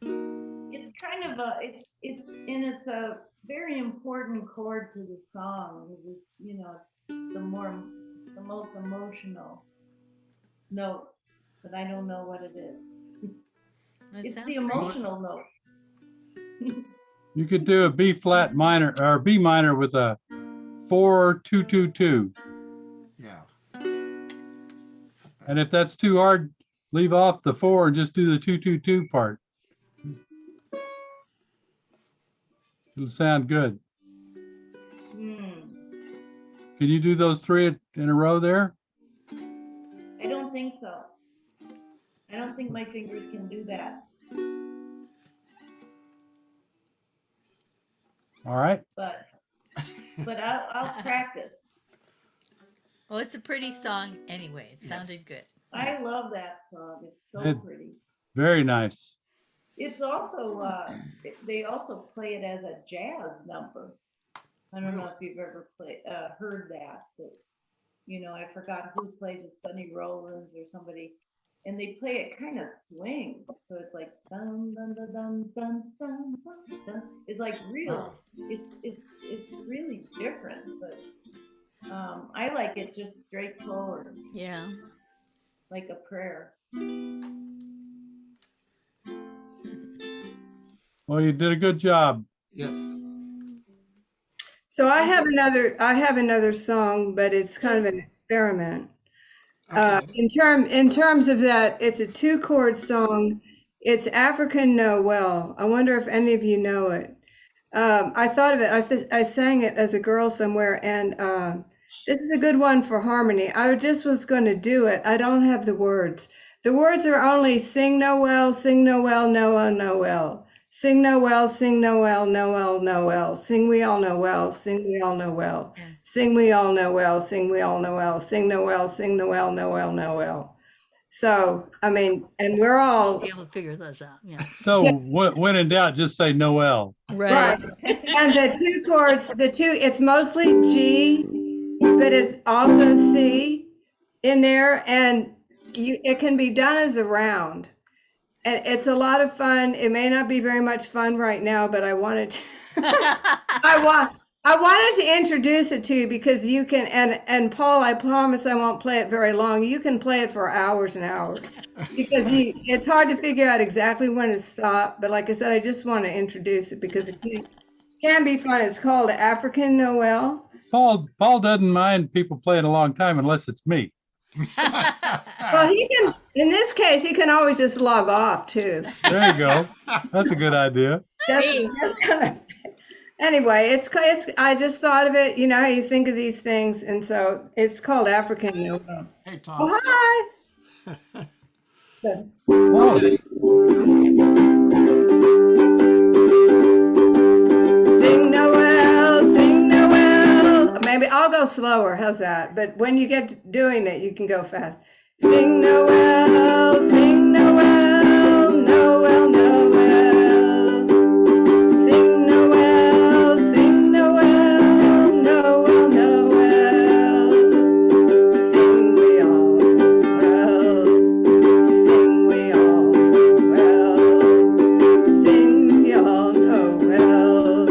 It's kind of a, it's a very important chord to the song. It's, you know, it's the most emotional note, but I don't know what it is. That It's sounds the pretty. emotional note. You could do a B flat minor or B minor with a 4-2-2-2. Yeah. And if that's too hard, leave off the 4 and just do the 2-2-2 part. It'll sound good. Can you do those 3 in a row there? I don't think so. I don't think my fingers can do that. All right. But I'll practice. Well, it's a pretty song anyway. It sounded good. I love that song. It's so It- pretty. Very nice. It's also they also play it as a jazz number. I don't know if you've ever heard that, but you know, I forgot who plays it, Sonny Rollins or somebody, and they play it kind of swing. So it's like dun dun dun dun dun dun dun. Dun. It's like real. It's really different, but I like it just straightforward. Yeah. Like a prayer. Well, you did a good job. Yes. So I have another song, but it's kind of an experiment. In terms of that, it's a 2-chord song. It's African Noel. I wonder if any of you know it. I thought of it. I sang it as a girl somewhere, and this is a good one for harmony. I just was going to do it. I don't have the words. The words are only sing Noel, Noel, Noel. Sing Noel, Noel, Noel. Sing we all Noel, sing we all Noel. Sing we all Noel, sing we all Noel. Sing Noel, Noel, Noel. So, I mean, and we're all Be able to figure those out. Yeah. So when in doubt, just say Noel. Right. And the 2 chords, it's mostly G, but it's also C in there, and it can be done as a round. And it's a lot of fun. It may not be very much fun right now, but I wanted to I wanted to introduce it to you because you can, and Paul, I promise I won't play it very long. You can play it for hours and hours because it's hard to figure out exactly when to stop. But like I said, I just want to introduce it because it can be fun. It's called African Noel. Paul doesn't mind people playing a long time unless it's me. Well, he can, in this case, he can always just log off too. There you go. That's a good idea. Anyway, it's I just thought of it. You know how you think of these things, and so it's called African Noel. Hey, Tom. Oh, hi. Sing Noel, sing Noel. Maybe I'll go slower. How's that? But when you get to doing it, you can go fast. Sing Noel, sing Noel, Noel, Noel. Sing Noel, sing Noel, Noel, Noel. Sing we all well, sing we all well, sing we all Noel,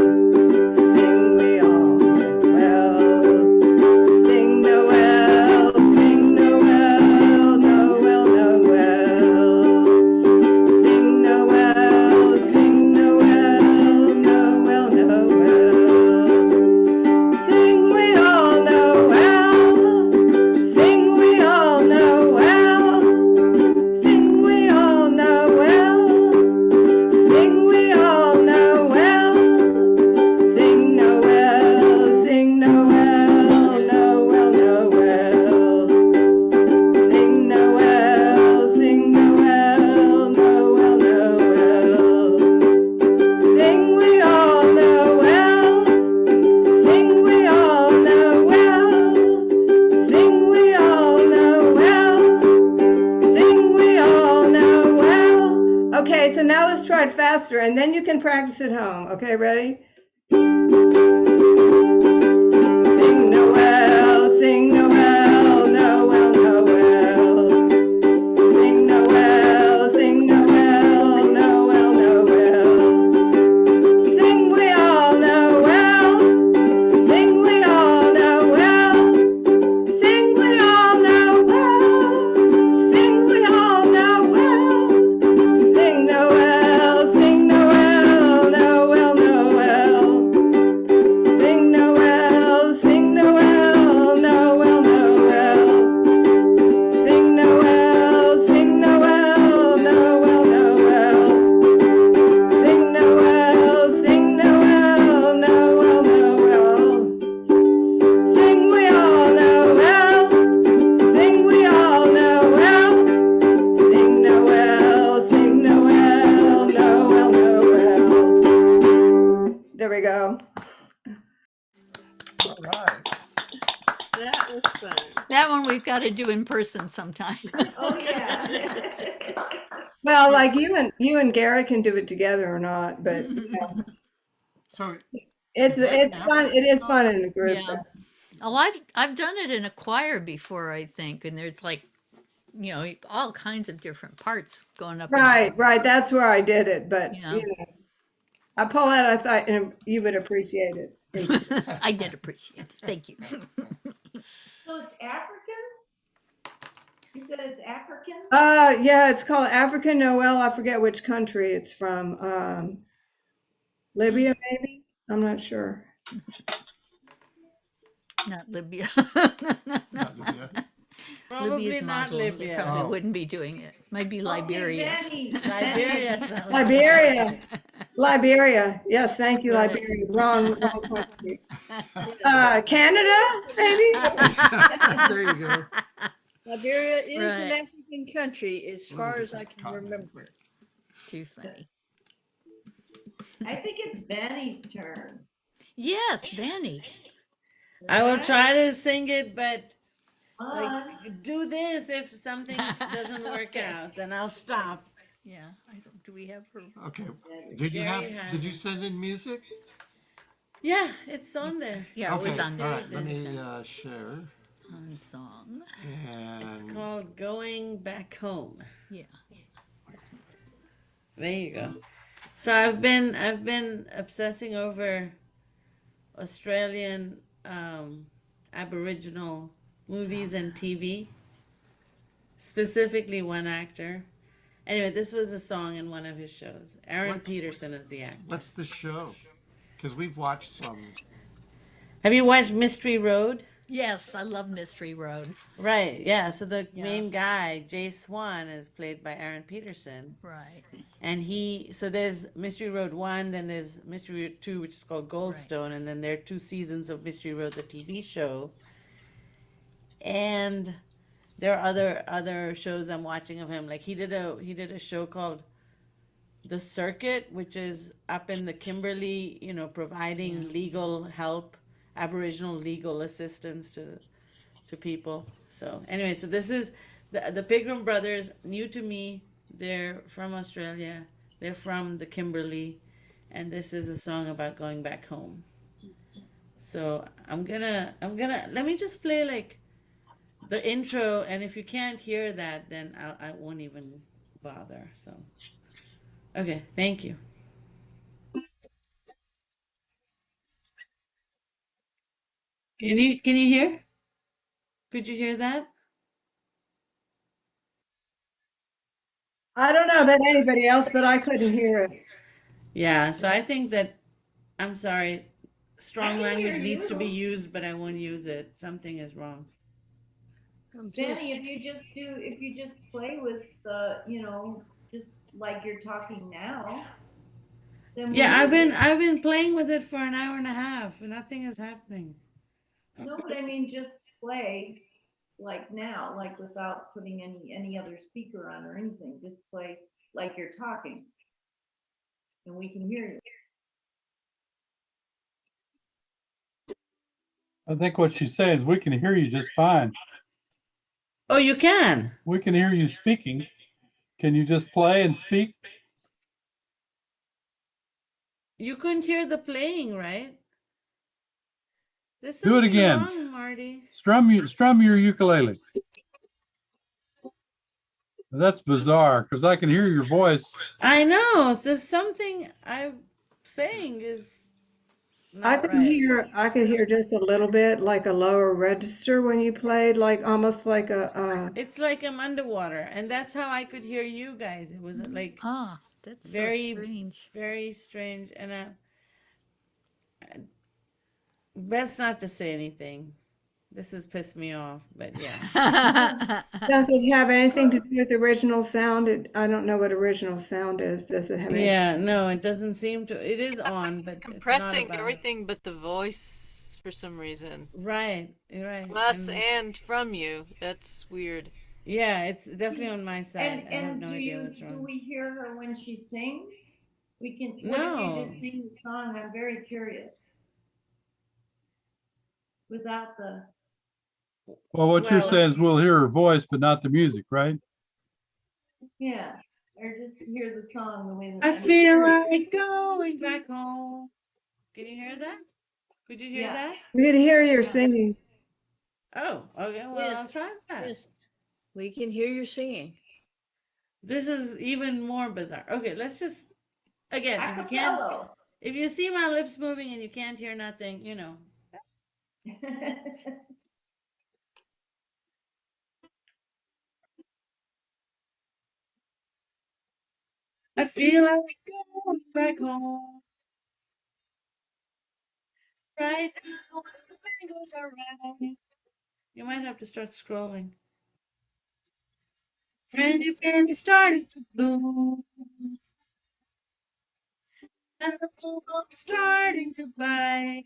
sing we all well, sing Noel, sing Noel, Noel, Noel. Sing Noel, sing Noel, Noel, Noel. Sing we all Noel, sing we all Noel, sing we all Noel, sing we all Noel. Sing Noel, sing Noel, Noel, Noel. Sing Noel, sing Noel, Noel, Noel. Sing we all Noel, sing we all Noel, sing we all Noel, sing we all Noel. Okay, so now let's try it faster, and then you can practice at home. Okay, ready? Sing Noel, sing Noel, Noel, Noel. Sing Noel, sing Noel, Noel, Noel. go. All right. That was fun. That one we've got to do in person sometime. Oh, yeah. Well, like you and Gary can do it together or not, but So it's is that an fun. It is African fun song? in a group. Yeah. though. Oh, I've done it in a choir before, I think, and there's like, all kinds of different parts going up. Right, right. That's where I did it, but Yeah. you know, Paulette, I thought you would appreciate it. I did appreciate it. Thank you. So it's African? You said it's African? Yeah, it's called African Noel. I forget which country it's from. Libya, maybe? I'm not sure. Not Libya. Not Libya. Probably Libya's not Muslim. They Libya. probably Oh. wouldn't be doing it. Might be Liberia. Okay, Liberia sounds Liberia. Liberia. Yes, thank you, Right. Liberia. Wrong country. Canada, maybe? There you go. Liberia is an Right. African country, as far as I can remember. Too funny. I think it's Vany's turn. Yes, Vany. I will try to sing it, but On. do this if something doesn't work Okay. out, then I'll stop. Yeah. Do we have her? Okay. Did you Gary has did you it. send in music? Yeah, it's on there. Yeah, it was Okay. on All there. right. Let me share. On song. It's And called Going Back Home. Yeah. There you go. So I've been obsessing over Australian Aboriginal movies and TV, specifically one actor. Anyway, this was a song in one of his shows. Aaron What- Peterson is the actor. what's the show? Because we've watched some. Have you watched Mystery Road? Yes, I love Mystery Road. Right, yeah. So the Yeah. main guy, Jay Swan, is played by Aaron Peterson. Right. And so there's Mystery Road 1, then there's Mystery Road 2, which is called Goldstone, and then there are 2 seasons of Mystery Road, the TV show. And there are other shows I'm watching of him. Like he did a show called The Circuit, which is up in the Kimberley, providing legal help, Aboriginal legal assistance to people. So anyway, so this is the Pilgrim Brothers, new to me. They're from Australia. They're from the Kimberley, and this is a song about going back home. So I'm gonna let me just play like the intro, and if you can't hear that, then I won't even bother. So okay, thank you. Can you hear? Could you hear that? I don't know about anybody else, but I couldn't hear it. Yeah, so I think that, I'm sorry, I strong can language hear needs to be you. used, but I won't use it. Something is wrong. Vany, if you just play with the, just like you're talking now, then Yeah, we'll use it. I've been playing with it for an hour and a half. Nothing is happening. No, but I mean, just play like now, like without putting any other speaker on or anything. Just play like you're talking, and we can hear you. I think what she's saying is we can hear you just fine. Oh, you can? We can hear you speaking. Can you just play and speak? You couldn't hear the playing, right? There's Do it something again. wrong, Marty. Strum your ukulele. That's bizarre because I can hear your voice. I know. There's something I'm saying is I not could right. hear just a little bit like a lower register when you played, like almost like It's like I'm underwater, and that's how I could hear you guys. It was like That's very so strange. very strange, and best not to say anything. This has pissed me off, but yeah. Does it have anything to do with original sound? I don't know what original sound is. Does it have anything? Yeah, no, it doesn't seem to. It is on, but it's not Compressing about. everything but the voice for some reason. Right. Us and from you. That's weird. Yeah, it's definitely on my side. I have And no do idea what's do wrong. we hear her when she sings? What if you No. just sing the song? I'm very curious. Without the, Well, what you're Well, saying is we'll hear her voice, but not the music, right? yeah, or just hear the song the way that I I'm feel curious. like going back home. Can you hear that? Could you hear Yeah. that? We can hear your singing. Oh, okay. Well, I'll Yes, try that. yes. We can hear you singing. This is even more bizarre. Okay, let's just again, if you can't, Acapella. if you see my lips moving and you can't hear nothing, you know. I feel like going back home right now. When the mangoes are ripe. You might have to start scrolling. Friendly is starting to bloom, and the bluebird is starting to bite.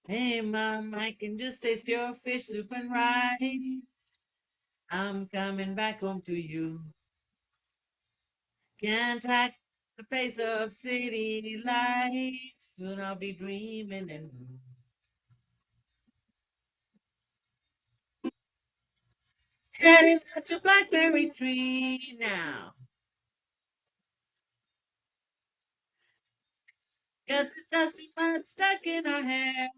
Hey, Mom, I can just taste your fish soup and rice. I'm coming back home to you. Can't hack the pace of city life. Soon I'll be dreaming and blue. Heading out to Blackberry Tree now. Got the dusty mud stuck in our hair.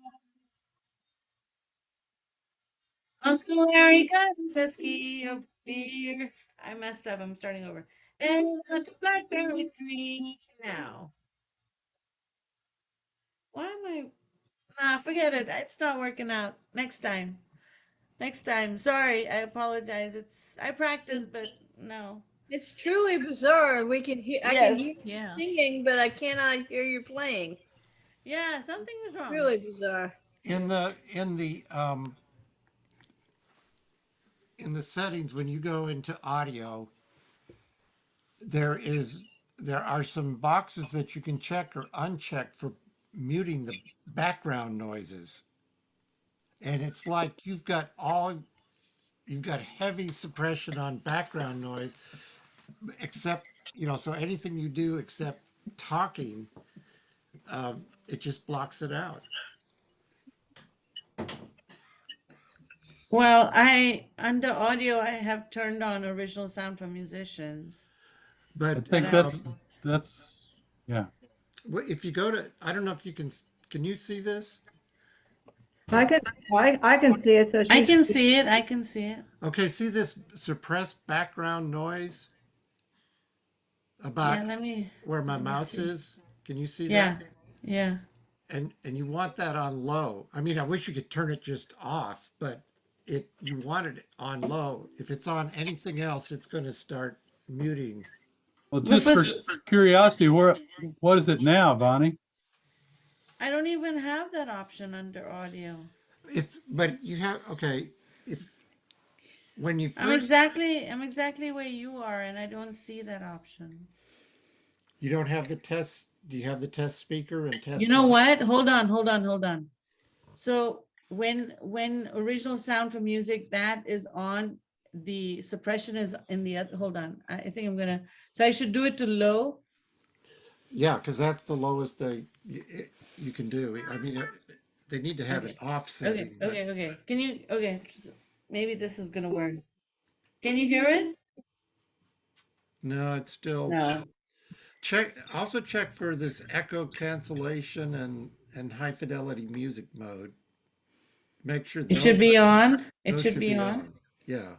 Uncle Larry got his esky of beer. I messed up. I'm starting over. Heading out to Blackberry Tree now. Why am I? Nah, forget it. It's not working out. Next time. Next time. Sorry. I apologize. I practice, but no. It's truly bizarre. We can hear. I can hear Yes. you Yeah. singing, but I cannot hear you playing. Yeah, something is wrong. Really bizarre. In the settings, when you go into audio, there are some boxes that you can check or uncheck for muting the background noises. And it's like you've got heavy suppression on background noise, except, so anything you do except talking, it just blocks it out. Well, under audio, I have turned on original sound from musicians. But I think that's yeah. if you go to, I don't know if you can you see this? I can see it. So I she's can see it. I can see it. Okay, see this suppressed background noise about Yeah, let me. where my let me mouse see. is? Can you see Yeah, that? yeah. And you want that on low. I mean, I wish you could turn it just off, but you want it on low. If it's on anything else, it's going to start muting. Well, just for curiosity, what is it now, Vany? I don't even have that option under audio. But you have, okay, when you I'm first, exactly where you are, and I don't see that option. you don't have the test, do you have the test speaker and test? You know what? Hold on. So when original sound from music, that is on, the suppression is in the other. Hold on. I think I'm gonna. So I should do it to low. Yeah, because that's the lowest you can do. I mean, they need to have Okay. it off setting. Okay. Can you? Okay. Maybe this is gonna work. Can you hear it? No, it's still. No. Also check for this echo cancellation and high fidelity music mode. Make sure It should be on. It those should be on. Yeah.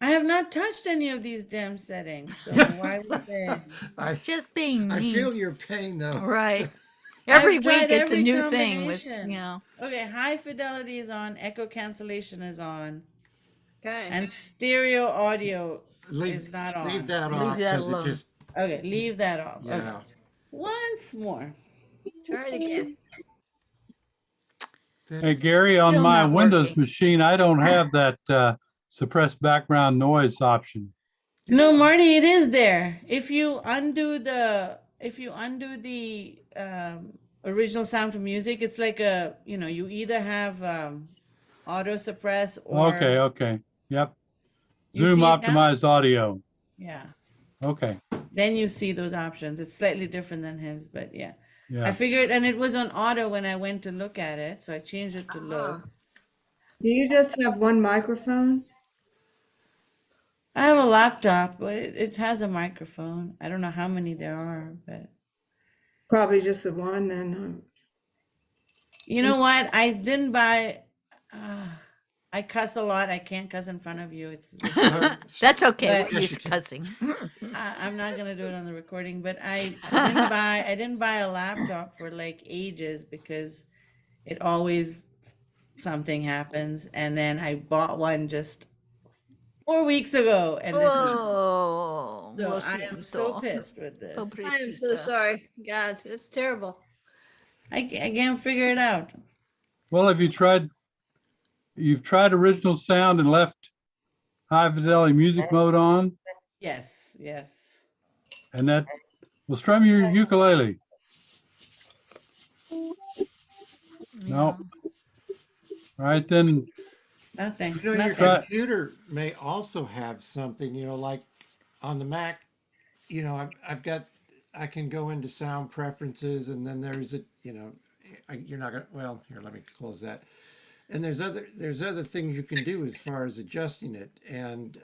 I have not touched any of these damn settings, so why would they? Just being mean. I feel your pain though. Right. Every I've week tried it's a every new thing with, combination. Okay, high fidelity is on, echo cancellation is on, Okay. and stereo audio is not on. Leave that Leave off that because it alone. just Okay, leave that off. yeah. Okay. Once more. Try it again. Hey, Gary, on Still my not Windows working. machine, I don't have that suppressed background noise option. No, Marty, it is there. If you undo the original sound from music, it's like you either have auto suppress or Okay. Yep. You Zoom see it now? optimized audio. Yeah. Okay. Then you see those options. It's slightly different than his, but yeah. I Yeah. figured, and it was on auto when I went to look at it, so I changed it to low. Uh-huh. Do you just have one microphone? I have a laptop, but it has a microphone. I don't know how many there are, but Probably just the one then. you know what? I didn't buy. I cuss a lot. I can't cuss in front of you. It's That's okay. But- We're used to cussing. I'm not gonna do it on the recording, but I didn't buy a laptop for like ages because it always something happens, and then I bought one just 4 weeks ago, and this is Oh, so lo I am so siento. pissed with this. I am so Pobrecita. sorry. God, that's terrible. I can't figure it out. Well, have you've tried original sound and left high fidelity music mode on, Yes, yes. and that will strum your ukulele. No. All right, then Nothing. You know, your Nothing. computer may also have something, you know, like on the Mac, you know, I can go into sound preferences, and then there's a, you know, you're not gonna, well, here, let me close that. And there's other things you can do as far as adjusting it. And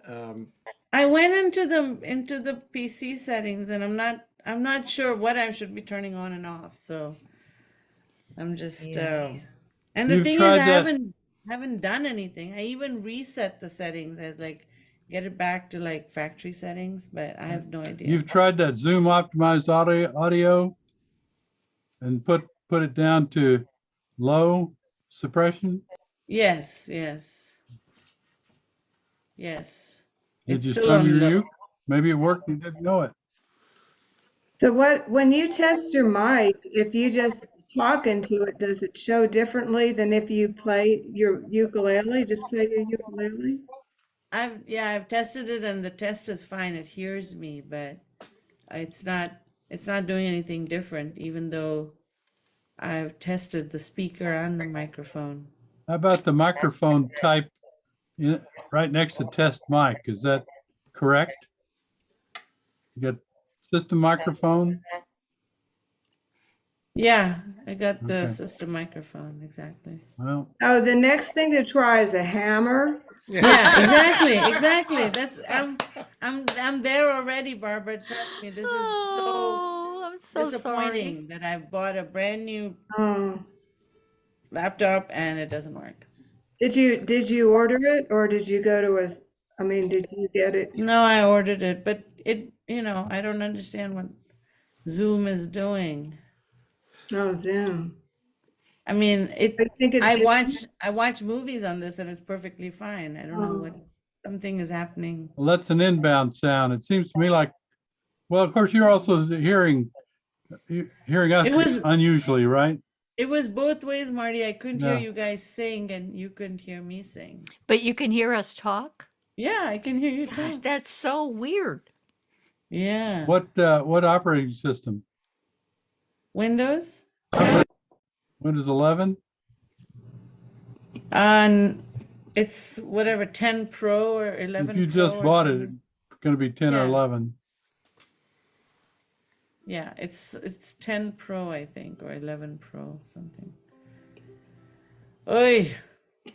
I went into the PC settings, and I'm not sure what I should be turning on and off. So I'm just and the You've thing is, tried I that- haven't done anything. I even reset the settings as like get it back to like factory settings, but I have no idea. you've tried that Zoom optimized audio and put it down to low suppression. Yes, yes, yes. Did It's you still strum on your low. uke? Maybe it worked and you didn't know it. So when you test your mic, if you just talk into it, does it show differently than if you play your ukulele? Just play your ukulele? I've tested it, and the test is fine. It hears me, but it's not doing anything different, even though I've tested the speaker and the microphone. How about the microphone type right next to test mic? Is that correct? You got system microphone? Yeah, I got the Okay. system microphone, exactly. Well, Oh, the next thing to try is a hammer. Yeah, exactly. That's I'm there already, Barbara. Trust me, this is so Oh, I'm so disappointing that I've bought a brand new Oh. laptop and it doesn't work. Did you order it, or did you go to did you get it? No, I ordered it, but I don't understand what Zoom is doing. Oh, Zoom. I mean, I think it's I watch movies on this and it's perfectly fine. I don't know what something is happening. well, that's an inbound sound. It seems to me like, well, of course, you're also hearing us It was- unusually, right? It was both ways, Marty. I couldn't hear Yeah. you guys sing and you couldn't hear me sing. But you can hear us talk? Yeah, I can hear you Gosh, too. that's so weird. Yeah. What operating system? Windows? Windows 11? It's whatever, 10 Pro or 11 If you Pro just or bought it, something. it's going to be 10 or Yeah. 11. Yeah, it's 10 Pro, I think, or 11 Pro, something. Oy.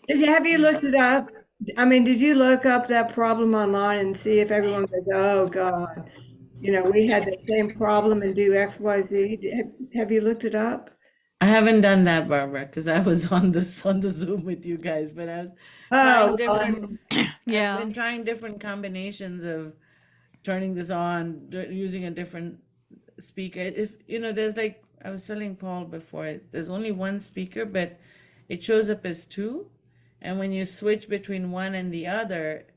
Have you looked it up? I mean, did you look up that problem online and see if everyone goes, oh God, we had the same problem and do X, Y, Z? Have you looked it up? I haven't done that, Barbara, because I was on the Zoom with you guys, but I was Oh, trying well, different. Yeah. I've been trying different combinations of turning this on, using a different speaker. If there's like I was telling Paul before, there's only one speaker, but it shows up as two, and when you switch between one and the other,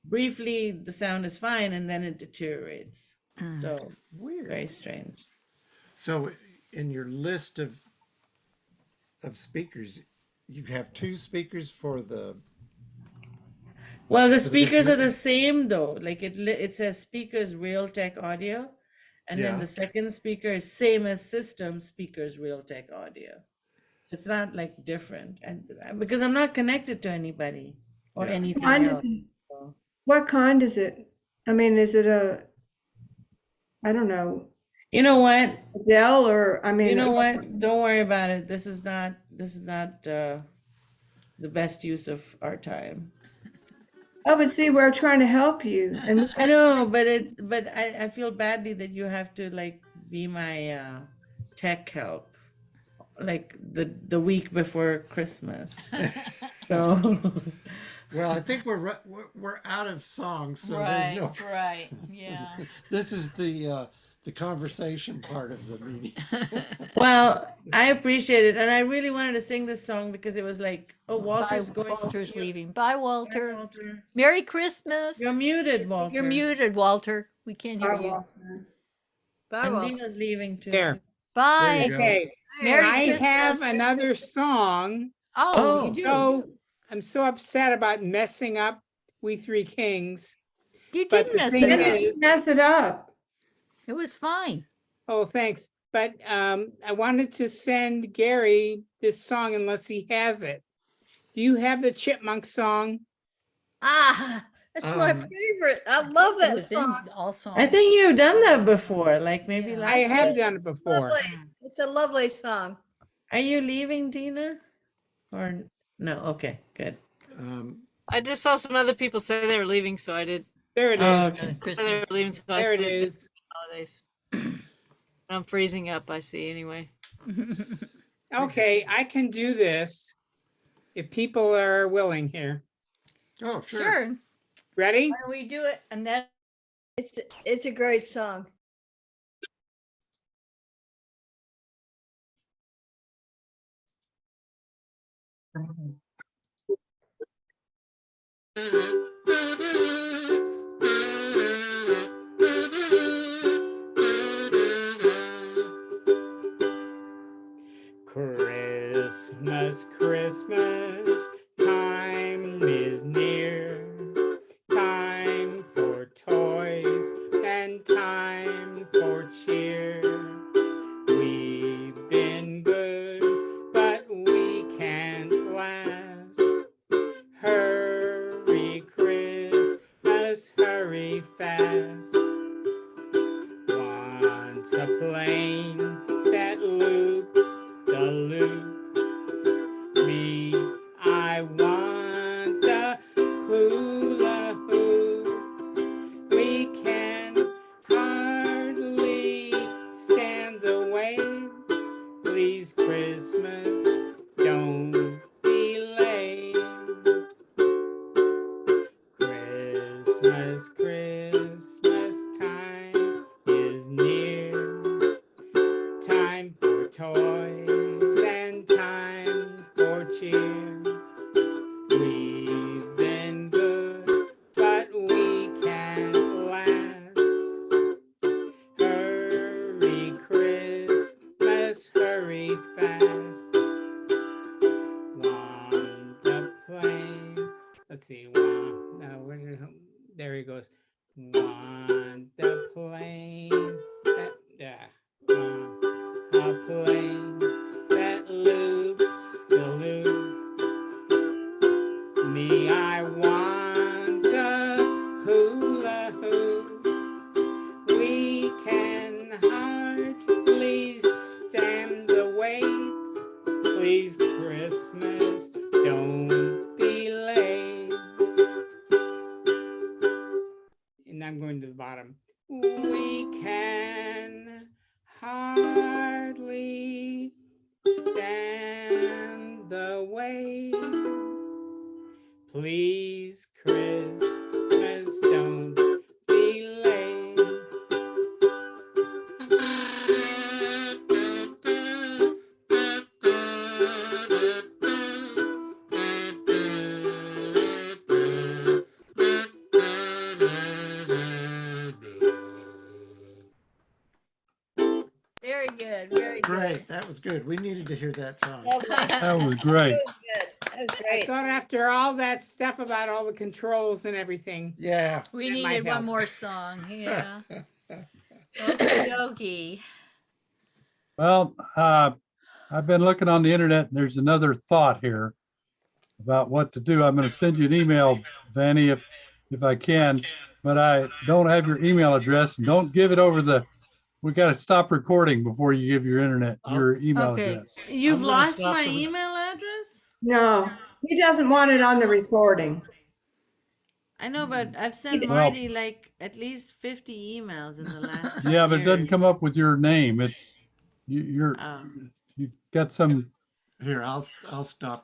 briefly the sound is fine, and then it deteriorates. So very strange. so in your list of speakers, you have two speakers for the. Well, the For the speakers are computer? the same though. Like it says speakers Realtek audio, and then Yeah. the second speaker is same as system speakers Realtek audio. It's not like different, and because I'm not connected to anybody or Yeah. anything Mine else. doesn't- So- What kind is it? I mean, is it a, I don't know, You know what? Adele or, I You mean, know what? Don't worry about it. This is not the best use of our time. oh, but see, we're trying to help you. And I know, but I feel badly that you have to like be my tech help like the week before Christmas. So Well, I think we're out of songs, so there's no. Right. Yeah. This is the conversation part of the meeting. well, I appreciate it, and I really wanted to sing this song because it was like, oh, Walter's going. Walter's leaving. Bye, Bye, Walter. Walter. Merry Christmas. You're muted, Walter. You're muted, Walter. We can't hear you. Bye, And Walter. Dina's leaving too. There. Bye. There you go. Okay. Merry I Christmas. have another song. Oh, you do. So I'm so upset about messing up We Three Kings. You but did the mess thing it when up. did you mess it up? It was fine. Oh, thanks. But I wanted to send Gary this song unless he has it. Do you have the Chipmunk song? Ah, that's my favorite. I love It that was in song. all songs. I think you've done that before, like maybe Yeah. last I have week. done it before. Lovely. It's a lovely song. Are you leaving, Dina? Or no? Okay, good. I just saw some other people say they were leaving, so I did. There it is. Oh, Say okay. they were leaving, so I There it said is. holidays. I'm freezing up. I see. Anyway. Okay, I can do this if people are willing here. Oh, sure. Sure. Ready? Why don't we do it? And then It's a great song. Christmas, Christmas, time is near. Time for toys and time for cheer. We've been good, but we can't last. Hurry, Christmas, hurry fast. Wants a plane that loops the loop. Me, I want the hula hoop. We can hardly stand the wait. Please, Christmas, don't be late. Christmas, Christmas time is near. Time for toys and time for cheer. We've been good, but we can't last. Hurry, Christmas, hurry fast. Want the plane? Let's see. There he goes. Want the plane? A plane that loops the loop. Me, I want a hula hoop. We can hardly stand the wait. Please, Christmas, don't be late. And I'm going to the bottom. We can hardly stand the wait. Please, Christmas, don't be late. very good. Very Great. good. That was good. We needed to hear that song. Lovely. That was great. That was good. That was I great. thought after all that stuff about all the controls and everything, Yeah. We That might needed one help. more song. Yeah. Okie dokie. Well, I've been looking on the internet and there's another thought here about what to do. I'm going to send you an email, Vany, if I can, but I don't have your email address. Don't give it over the, we got to stop recording before you give your email Okay. address. You've I'm gonna lost stop my the- email address? No, he doesn't want it on the recording. I know, but I've sent Well- Marty like at least 50 emails in the last 2 Yeah, but it doesn't come years. up with your name. It's, you Oh. got some Here, I'll stop